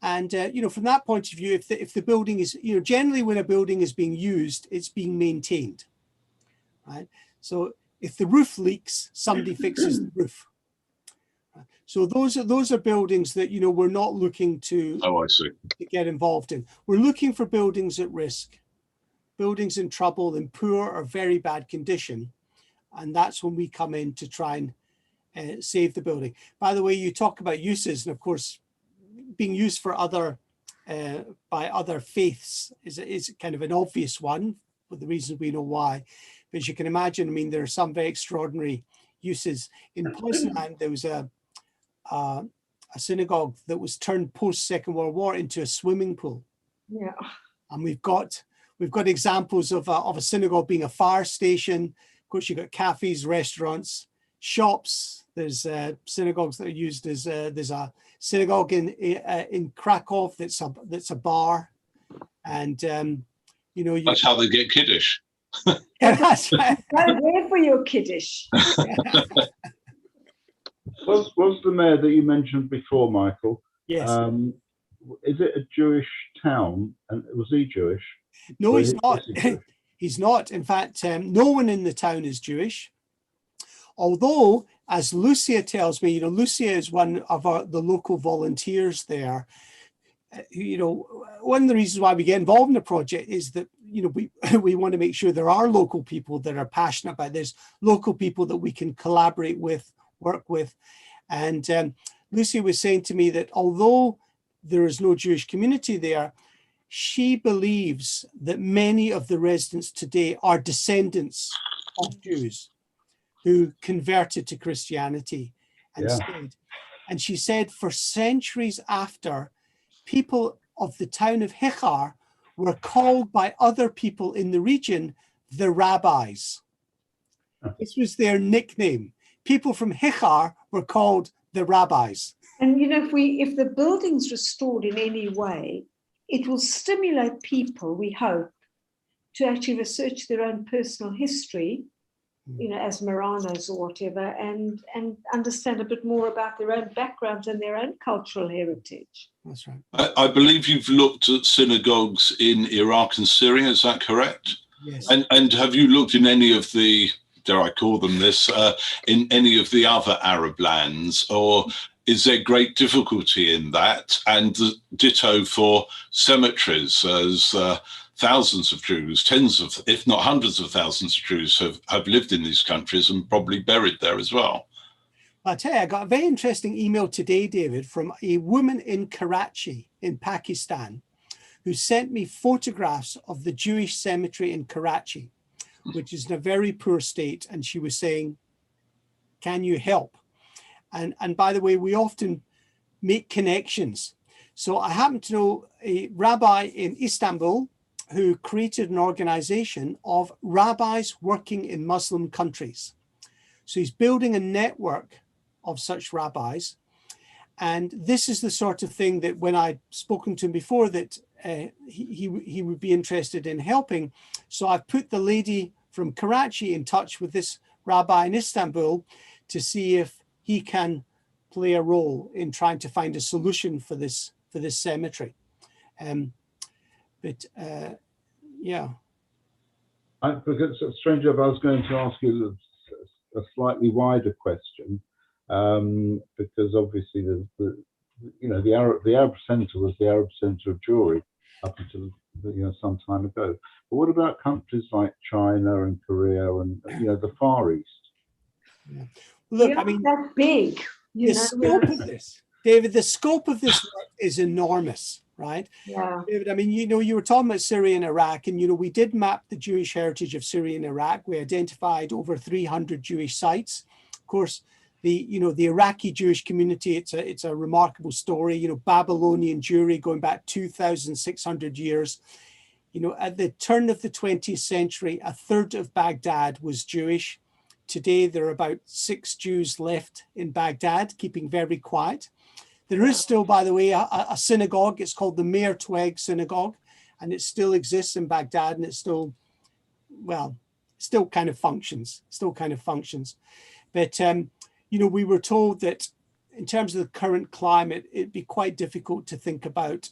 S3: And, you know, from that point of view, if the building is, you know, generally when a building is being used, it's being maintained, right? So if the roof leaks, somebody fixes the roof. So those are buildings that, you know, we're not looking to, to get involved in. We're looking for buildings at risk, buildings in trouble, in poor or very bad condition. And that's when we come in to try and save the building. By the way, you talk about uses, and of course, being used for other by other faiths is kind of an obvious one for the reasons we know why. But as you can imagine, I mean, there are some very extraordinary uses. In Poznan, there was a synagogue that was turned post Second World War into a swimming pool.
S2: Yeah. And
S3: we've got examples of a synagogue being a fire station. Of course, you've got cafes, restaurants, shops. There's synagogues that are used as there's a synagogue in Krakow that's a bar, and you know,
S4: that's how they get kiddush.
S3: Yeah, that's right.
S2: Go there for your kiddush.
S1: Was the mayor that you mentioned before, Michael?
S3: Yes.
S1: Is it a Jewish town? And was he Jewish?
S3: No, he's not. He's not. In fact, no one in the town is Jewish. Although, as Lucia tells me, you know, Lucia is one of the local volunteers there. You know, one of the reasons why we get involved in the project is that, you know, we want to make sure there are local people that are passionate about this, local people that we can collaborate with, work with. And Lucia was saying to me that although there is no Jewish community there, she believes that many of the residents today are descendants of Jews who converted to Christianity and stayed. And she said for centuries after, people of the town of Hichar were called by other people in the region the rabbis. This was their nickname. People from Hichar were called the rabbis.
S2: And you know, if the building's restored in any way, it will stimulate people, we hope, to actually research their own personal history, you know, as Marranos or whatever, and understand a bit more about their own backgrounds and their own cultural heritage.
S3: That's right.
S4: I believe you've looked at synagogues in Iraq and Syria, is that correct?
S3: Yes.
S4: And have you looked in any of the, dare I call them this, in any of the other Arab lands, or is there great difficulty in that? And ditto for cemeteries, as thousands of Jews, tens of, if not hundreds of thousands of Jews have lived in these countries and probably buried there as well.
S3: I'll tell you, I got a very interesting email today, David, from a woman in Karachi in Pakistan who sent me photographs of the Jewish cemetery in Karachi, which is in a very poor state. And she was saying, can you help? And by the way, we often make connections. So I happen to know a rabbi in Istanbul who created an organization of rabbis working in Muslim countries. So he's building a network of such rabbis. And this is the sort of thing that when I'd spoken to him before that he would be interested in helping. So I've put the lady from Karachi in touch with this rabbi in Istanbul to see if he can play a role in trying to find a solution for this cemetery. Yeah.
S1: Because stranger, I was going to ask you a slightly wider question, because obviously the Arab Centre was the Arab Centre of Jewry up until some time ago. But what about countries like China and Korea and the Far East?
S3: Yeah. Look, I mean,
S2: that's big.
S3: The scope of this, David, the scope of this work is enormous, right?
S2: Yeah.
S3: David, I mean, you were talking about Syria and Iraq, and, we did map the Jewish heritage of Syria and Iraq. We identified over 300 Jewish sites. Of course, the Iraqi Jewish community, it's a remarkable story, Babylonian Jewry going back 2,600 years. At the turn of the 20th century, a third of Baghdad was Jewish. Today, there are about 6 Jews left in Baghdad, keeping very quiet. There is still, by the way, a synagogue. It's called the Meir Tweg Synagogue, and it still exists in Baghdad, and it's still kind of functions. But, we were told that in terms of the current climate, it'd be quite difficult to think about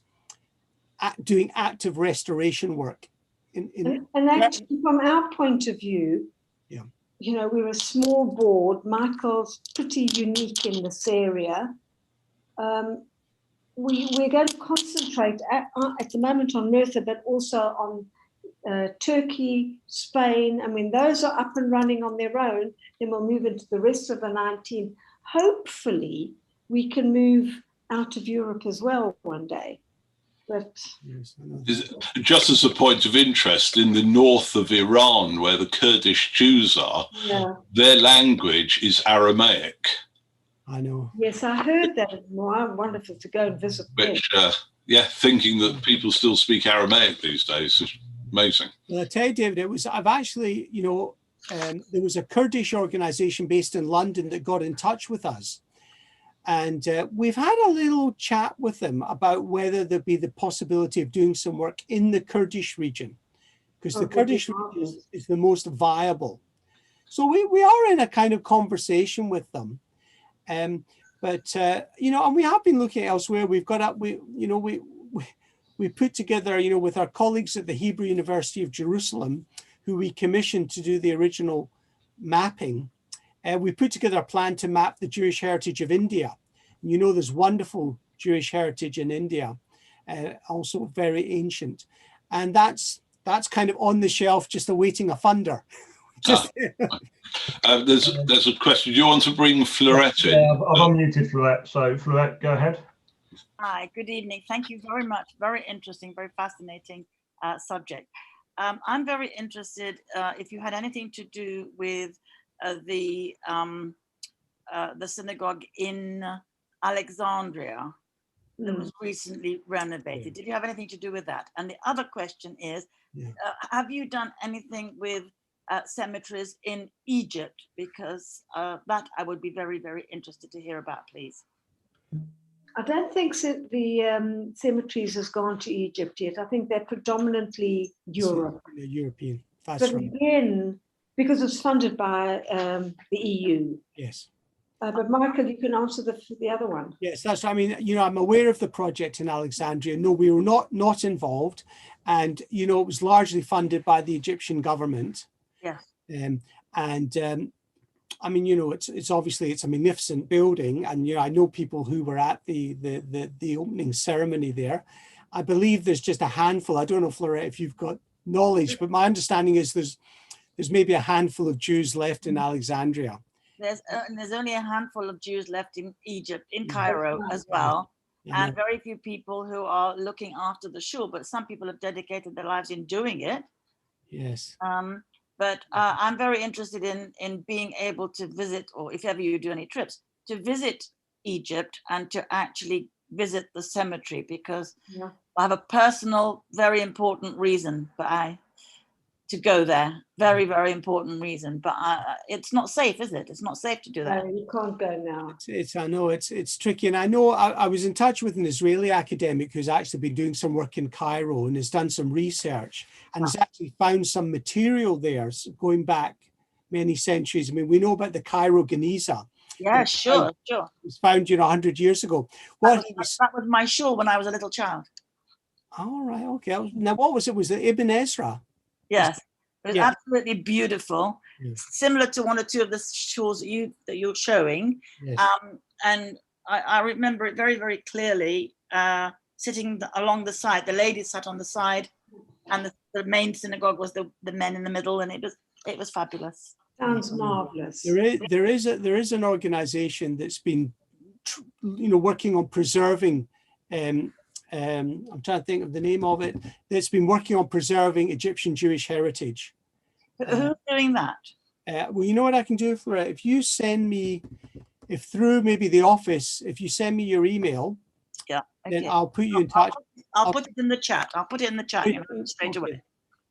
S3: doing active restoration work.
S2: And actually, from our point of view, we're a small board. Michael's pretty unique in this area. We're going to concentrate at the moment on Merthyr, but also on Turkey, Spain. I mean, those are up and running on their own. Then we'll move into the rest of the 19 hopefully we can move out of Europe as well one day. But
S4: just as a point of interest, in the north of Iran, where the Kurdish Jews are, their language is Aramaic.
S3: I know.
S2: Yes, I heard that. Wow, wonderful to go and visit.
S4: Which, thinking that people still speak Aramaic these days is amazing.
S3: Well, I tell you, David, I've actually, there was a Kurdish organization based in London that got in touch with us. And we've had a little chat with them about whether there'd be the possibility of doing some work in the Kurdish region, because the Kurdish region is the most viable. So we are in a kind of conversation with them. And we have been looking elsewhere. We've got up, we put together, with our colleagues at the Hebrew University of Jerusalem, who we commissioned to do the original mapping. We put together a plan to map the Jewish heritage of India. There's wonderful Jewish heritage in India, also very ancient. And that's kind of on the shelf, just awaiting a funder.
S4: There's a question. Do you want to bring Florette in?
S5: Yeah, I've unmuted Florette. So Florette, go ahead.
S7: Hi, good evening. Thank you very much. Very interesting, very fascinating subject. I'm very interested if you had anything to do with the synagogue in Alexandria that was recently renovated. Did you have anything to do with that? And the other question is, have you done anything with cemeteries in Egypt? Because that I would be very, very interested to hear about, please.
S2: I don't think the cemeteries has gone to Egypt yet. I think they're predominantly Europe.
S3: European.
S2: But again, because it's funded by the EU.
S3: Yes.
S2: But Michael, you can answer the other one.
S3: Yes, that's. I mean, I'm aware of the project in Alexandria. No, we were not involved, and it was largely funded by the Egyptian government.
S7: Yes.
S3: I mean, it's obviously it's a magnificent building, and I know people who were at the opening ceremony there. I believe there's just a handful. I don't know, Florette, if you've got knowledge, but my understanding is there's maybe a handful of Jews left in Alexandria.
S7: There's only a handful of Jews left in Egypt, in Cairo as well, and very few people who are looking after the shul, but some people have dedicated their lives in doing it.
S3: Yes.
S7: But I'm very interested in being able to visit, or if ever you do any trips, to visit Egypt and to actually visit the cemetery, because I have a personal, very important reason to go there. Very, very important reason. But it's not safe, is it? It's not safe to do that.
S2: No, you can't go now.
S3: I know it's tricky. And I know I was in touch with an Israeli academic who's actually been doing some work in Cairo and has done some research and has actually found some material there going back many centuries. I mean, we know about the Cairo Geniza.
S7: Yeah, sure.
S3: It was found, 100 years ago.
S7: That was my shul when I was a little child.
S3: All right, okay. Now, what was it? Was it Ibn Ezra?
S7: Yes, it was absolutely beautiful. Similar to one or two of the shuls that you're showing.
S3: Yes.
S7: And I remember it very, very clearly, sitting along the side. The ladies sat on the side, and the main synagogue was the men in the middle, and it was fabulous.
S2: Sounds marvelous.
S3: There is an organization that's been working on preserving I'm trying to think of the name of it, that's been working on preserving Egyptian Jewish heritage.
S7: Who's doing that?
S3: Well, you know what I can do for it? If you send me, if through maybe the office, if you send me your email, then I'll put you in touch.
S7: I'll put it in the chat. I'll put it in the chat straight away.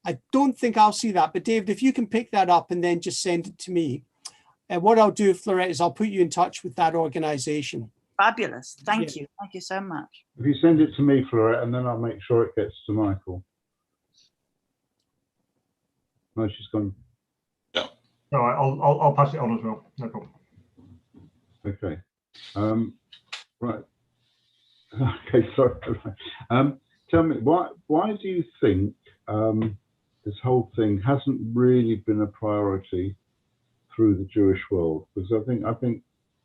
S3: I don't think I'll see that, but David, if you can pick that up and then just send it to me, what I'll do, Florette, is I'll put you in touch with that organization.
S7: Fabulous. Thank you. Thank you so much.
S1: If you send it to me, Florette, and then I'll make sure it gets to Michael. No, she's gone.
S5: Yeah. All right, I'll pass it on as well. No problem.
S1: Okay. Right. Okay, sorry. Tell me, why do you think this whole thing hasn't really been a priority through the Jewish world? Because I think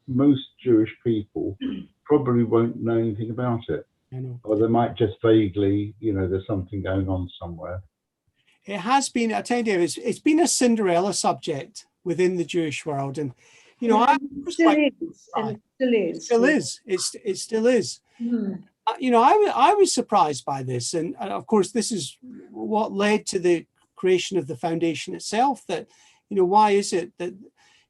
S1: most Jewish people probably won't know anything about it.
S3: I know.
S1: Or they might just vaguely, there's something going on somewhere.
S3: It has been, I tell you, David, it's been a Cinderella subject within the Jewish world. And, you know, I was quite
S2: and it
S3: still is. It still is. You know, I was surprised by this, and of course, this is what led to the creation of the foundation itself. That, you know, why is it that,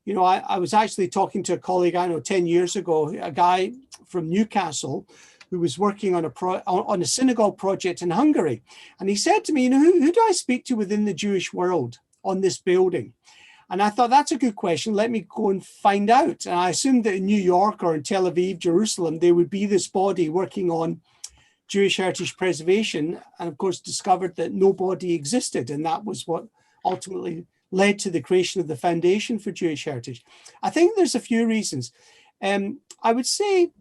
S3: you know, I was actually talking to a colleague I know 10 years ago, a guy from Newcastle, who was working on a synagogue project in Hungary, and he said to me, you know, who do I speak to within the Jewish world on this building? And I thought, that's a good question. Let me go and find out. And I assumed that in New York or in Tel Aviv, Jerusalem, there would be this body working on Jewish heritage preservation, and of course discovered that no body existed. And that was what ultimately led to the creation of the Foundation for Jewish Heritage. I think there's a few reasons. I would say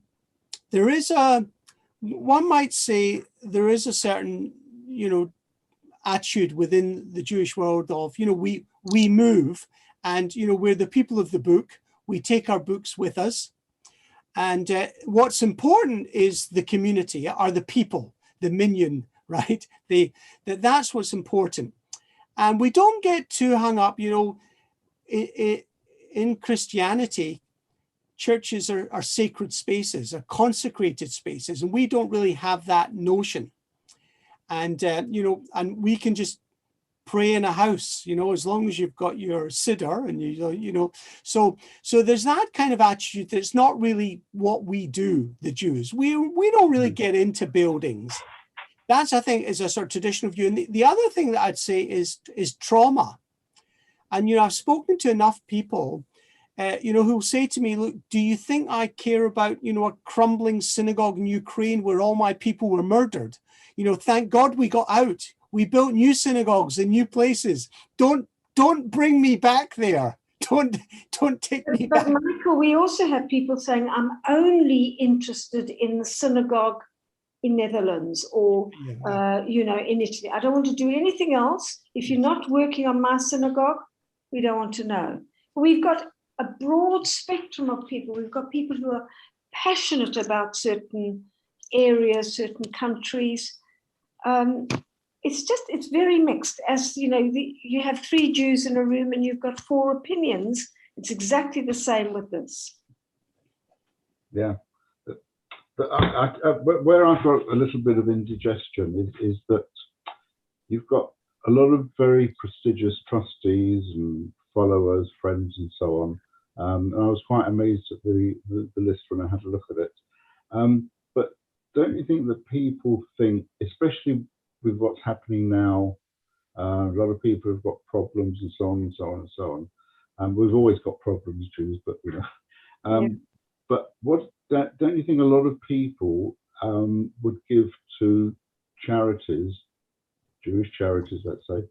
S3: one might say there is a certain, you know, attitude within the Jewish world of, you know, we move, and, you know, we're the people of the book. We take our books with us. And what's important is the community, are the people, the minyan, right? That's what's important. And we don't get too hung up, you know, in Christianity, churches are sacred spaces, are consecrated spaces, and we don't really have that notion. And, you know, and we can just pray in a house, you know, as long as you've got your siddur, and you know, so there's that kind of attitude that's not really what we do, the Jews. We don't really get into buildings. That's, I think, is a sort of traditional view. And the other thing that I'd say is trauma. And, you know, I've spoken to enough people, you know, who say to me, look, do you think I care about, you know, a crumbling synagogue in Ukraine where all my people were murdered? You know, thank God we got out. We built new synagogues in new places. Don't bring me back there. Don't take me back.
S2: But Michael, we also have people saying, I'm only interested in the synagogue in Netherlands or, you know, in Italy. I don't want to do anything else. If you're not working on my synagogue, we don't want to know. We've got a broad spectrum of people. We've got people who are passionate about certain areas, certain countries. It's very mixed. As you know, you have 3 Jews in a room and you've got 4 opinions. It's exactly the same with this.
S1: Yeah. But where I've got a little bit of indigestion is that you've got a lot of very prestigious trustees and followers, friends, and so on. And I was quite amazed at the list when I had a look at it. But don't you think that people think, especially with what's happening now, a lot of people have got problems and so on and so on and so on. We've always got problems, Jews, but you know. But don't you think a lot of people would give to charities, Jewish charities, let's say,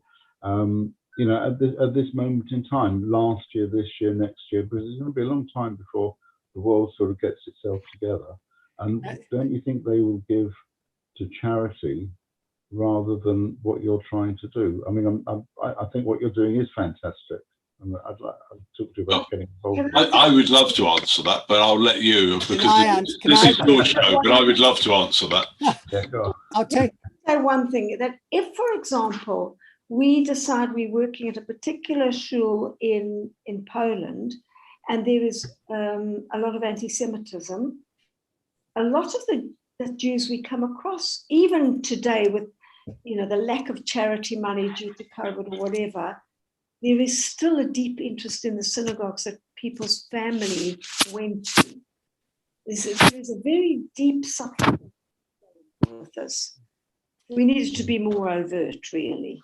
S1: you know, at this moment in time, last year, this year, next year, because it's going to be a long time before the world sort of gets itself together. And don't you think they will give to charity rather than what you're trying to do? I mean, I think what you're doing is fantastic. And I'd talk to you about getting involved.
S4: I would love to answer that, but I'll let you, because this is your show, but I would love to answer that.
S1: Yeah, go on.
S2: I'll say one thing, that if, for example, we decide we're working at a particular shul in Poland, and there is a lot of anti-Semitism, a lot of the Jews we come across, even today with, you know, the lack of charity money due to COVID or whatever, there is still a deep interest in the synagogues that people's family went to. There's a very deep suffering with this. We need it to be more overt, really.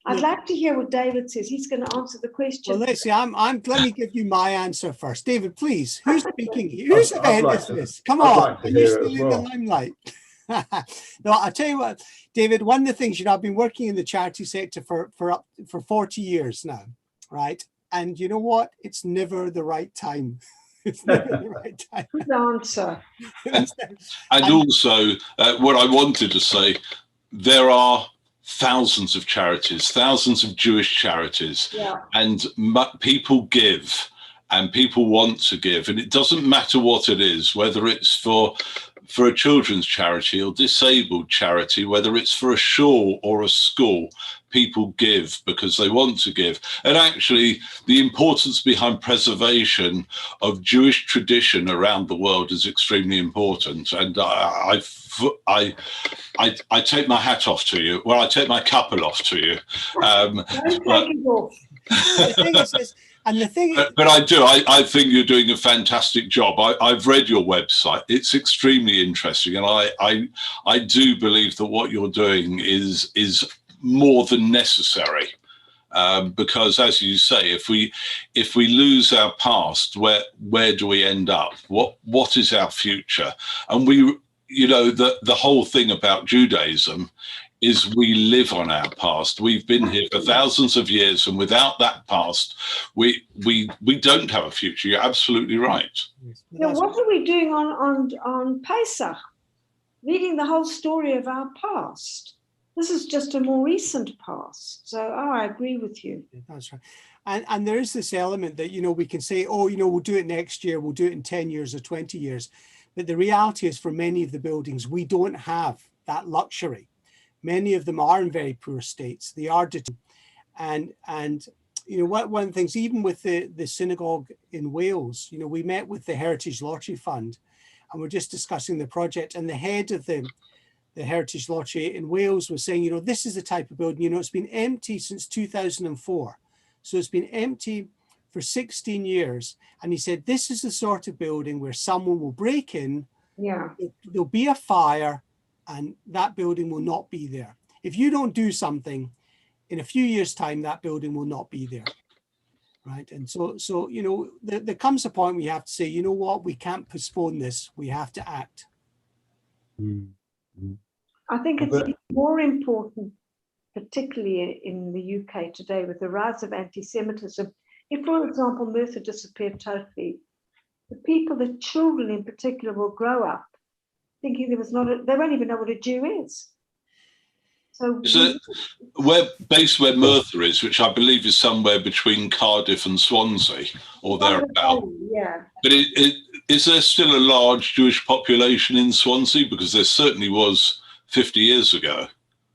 S2: I'd like to hear what David says. He's going to answer the question.
S3: Well, let's see. Let me give you my answer first. David, please. Who's speaking? Whose event is this? Come on. Are you still in the limelight? No, I'll tell you what, David, one of the things, you know, I've been working in the charity sector for 40 years now, right? And you know what? It's never the right time. It's never the right time.
S2: Good answer.
S4: And also, what I wanted to say, there are thousands of charities, thousands of Jewish charities, and people give, and people want to give, and it doesn't matter what it is, whether it's for for a children's charity or disabled charity, whether it's for a shawl or a school, people give because they want to give. And actually, the importance behind preservation of Jewish tradition around the world is extremely important. And I take my hat off to you. Well, I take my couple off to you.
S2: Don't take it off.
S3: The thing is, and the thing is,
S4: but I do. I think you're doing a fantastic job. I've read your website. It's extremely interesting, and I do believe that what you're doing is more than necessary. Because, as you say, if we lose our past, where do we end up? What is our future? And the whole thing about Judaism is we live on our past. We've been here for thousands of years, and without that past, we don't have a future. You're absolutely right.
S2: Now, what are we doing on Pesach? Reading the whole story of our past. This is just a more recent past. So, I agree with you.
S3: That's right. And there is this element that, we can say, we'll do it next year, we'll do it in 10 years or 20 years. But the reality is, for many of the buildings, we don't have that luxury. Many of them are in very poor states. They are and one of the things, even with the synagogue in Wales, we met with the Heritage Lottery Fund, and we're just discussing the project. And the head of the Heritage Lottery in Wales was saying, this is the type of building, it's been empty since 2004. So it's been empty for 16 years. And he said, this is the sort of building where someone will break in, there'll be a fire, and that building will not be there. If you don't do something, in a few years' time, that building will not be there, right? And so there comes a point where you have to say, you know what, we can't postpone this. We have to act.
S1: Mm-hmm.
S2: I think it's more important, particularly in the UK today, with the rise of anti-Semitism. If, for example, Merthyr disappeared totally, the children in particular, will grow up thinking they won't even know what a Jew is. So
S4: where Merthyr is, which I believe is somewhere between Cardiff and Swansea, or thereabouts.
S2: Yeah.
S4: But is there still a large Jewish population in Swansea? Because there certainly was 50 years ago.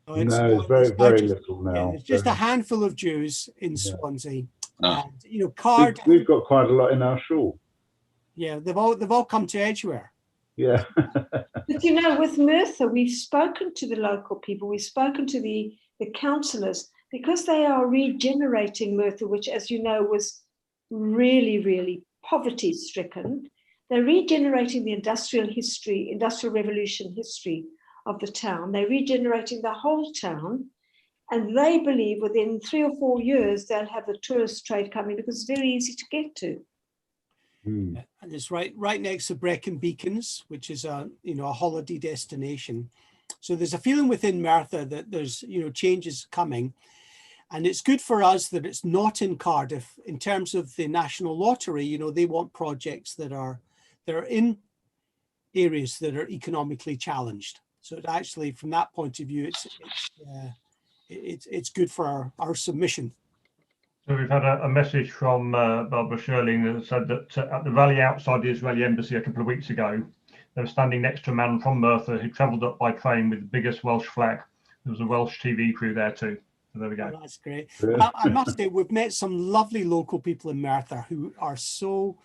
S1: It's very, very little now.
S3: Yeah, there's just a handful of Jews in Swansea.
S4: Oh.
S3: And, Cardiff.
S1: We've got quite a lot in our shul.
S3: Yeah, they've all come to Edgware.
S1: Yeah.
S2: But with Merthyr, we've spoken to the local people, we've spoken to the councillors, because they are regenerating Merthyr, which, as you know, was really, really poverty stricken. They're regenerating the industrial revolution history of the town. They're regenerating the whole town. And they believe within 3 or 4 years, they'll have the tourist trade coming, because it's very easy to get to.
S3: And it's right next to Brecon Beacons, which is a holiday destination. So there's a feeling within Merthyr that there's changes coming, and it's good for us that it's not in Cardiff. In terms of the National Lottery, they want projects that are in areas that are economically challenged. So it actually, from that point of view, it's good for our submission.
S5: So we've had a message from Barbara Sherling that said that at the rally outside the Israeli embassy a couple of weeks ago, they were standing next to a man from Merthyr who travelled up by train with the biggest Welsh flag. There was a Welsh TV crew there too. So there we go.
S3: Oh, that's great. I must say, we've met some lovely local people in Merthyr who are so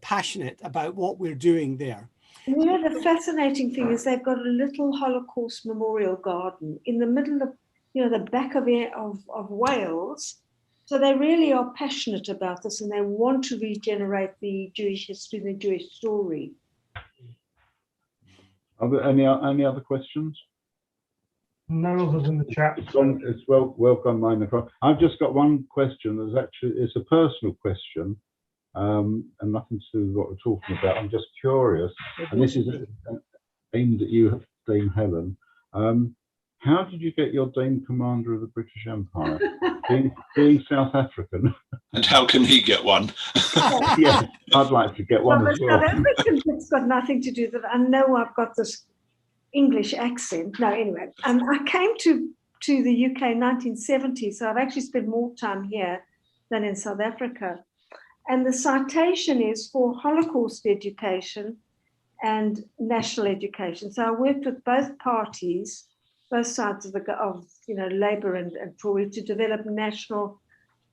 S3: passionate about what we're doing there.
S2: The fascinating thing is they've got a little Holocaust memorial garden in the middle of, the back of Wales. So they really are passionate about this, and they want to regenerate the Jewish history, the Jewish story.
S1: Are there any other questions?
S5: No others in the chat.
S1: It's well gone 9 o'clock. I've just got one question. It's a personal question, and nothing to do with what we're talking about. I'm just curious, and this is aimed at you, Dame Helen. How did you get your Dame Commander of the British Empire? being South African.
S4: And how can he get one?
S1: Yeah, I'd like to get one as well.
S2: South African bit's got nothing to do with it. I know I've got this English accent. No, anyway. I came to the UK in 1970, so I've actually spent more time here than in South Africa. And the citation is for Holocaust education. and national education. So I worked with both parties, both sides of Labour and Tory, to develop national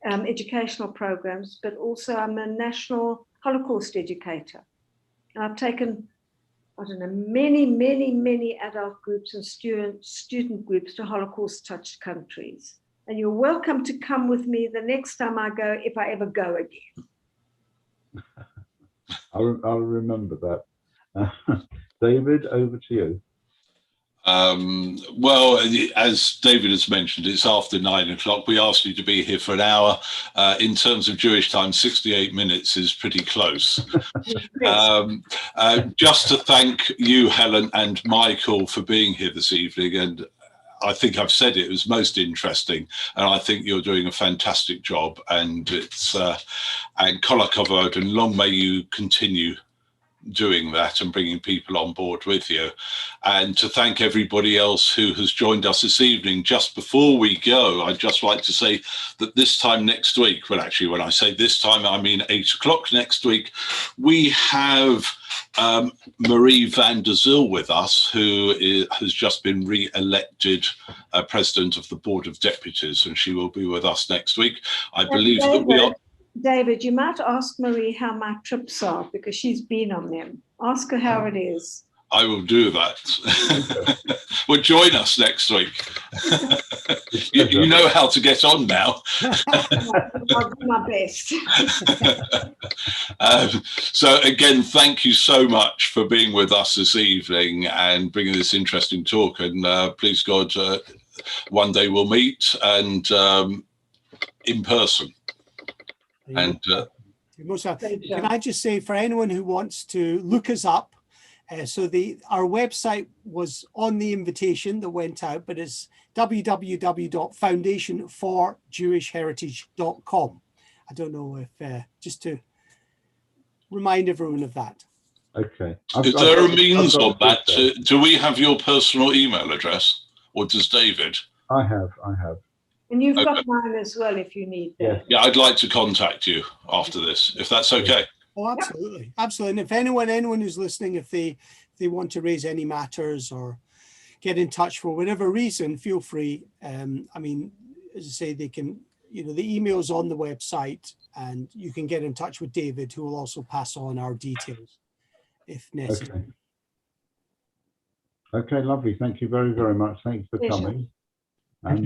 S2: educational programs, but also I'm a national Holocaust educator. And I've taken, I don't know, many adult groups and student groups to Holocaust-touched countries. And you're welcome to come with me the next time I go, if I ever go again.
S1: I'll remember that. David, over to you.
S4: Well, as David has mentioned, it's after 9 o'clock. We asked you to be here for an hour. In terms of Jewish time, 68 minutes is pretty close. Just to thank you, Helen and Michael, for being here this evening. And I think I've said it was most interesting, and I think you're doing a fantastic job. And it's and kol hakavod, and long may you continue doing that and bringing people on board with you. And to thank everybody else who has joined us this evening. Just before we go, I'd just like to say that this time next week, well, actually, when I say this time, I mean 8 o'clock next week, we have Marie van der Zyl with us, who has just been re-elected president of the Board of Deputies, and she will be with us next week. I believe that we are...
S2: David, you might ask Marie how my trips are, because she's been on them. Ask her how it is.
S4: I will do that. Well, join us next week. You know how to get on now.
S2: I'll do my best.
S4: So again, thank you so much for being with us this evening and bringing this interesting talk. And please God, one day we'll meet and in person. And
S3: can I just say, for anyone who wants to look us up, so our website was on the invitation that went out, but it's www.foundationforjewishheritage.com. I don't know if just to remind everyone of that.
S1: Okay.
S4: Is there a means of that? Do we have your personal email address, or does David?
S1: I have.
S2: And you've got mine as well if you need that.
S4: Yeah, I'd like to contact you after this, if that's okay.
S3: Oh, absolutely. Absolutely. And if anyone who's listening, if they want to raise any matters or get in touch for whatever reason, feel free. I mean, as I say, they can, the email's on the website, and you can get in touch with David, who will also pass on our details if necessary.
S1: Okay, lovely. Thank you very, very much. Thanks for coming. And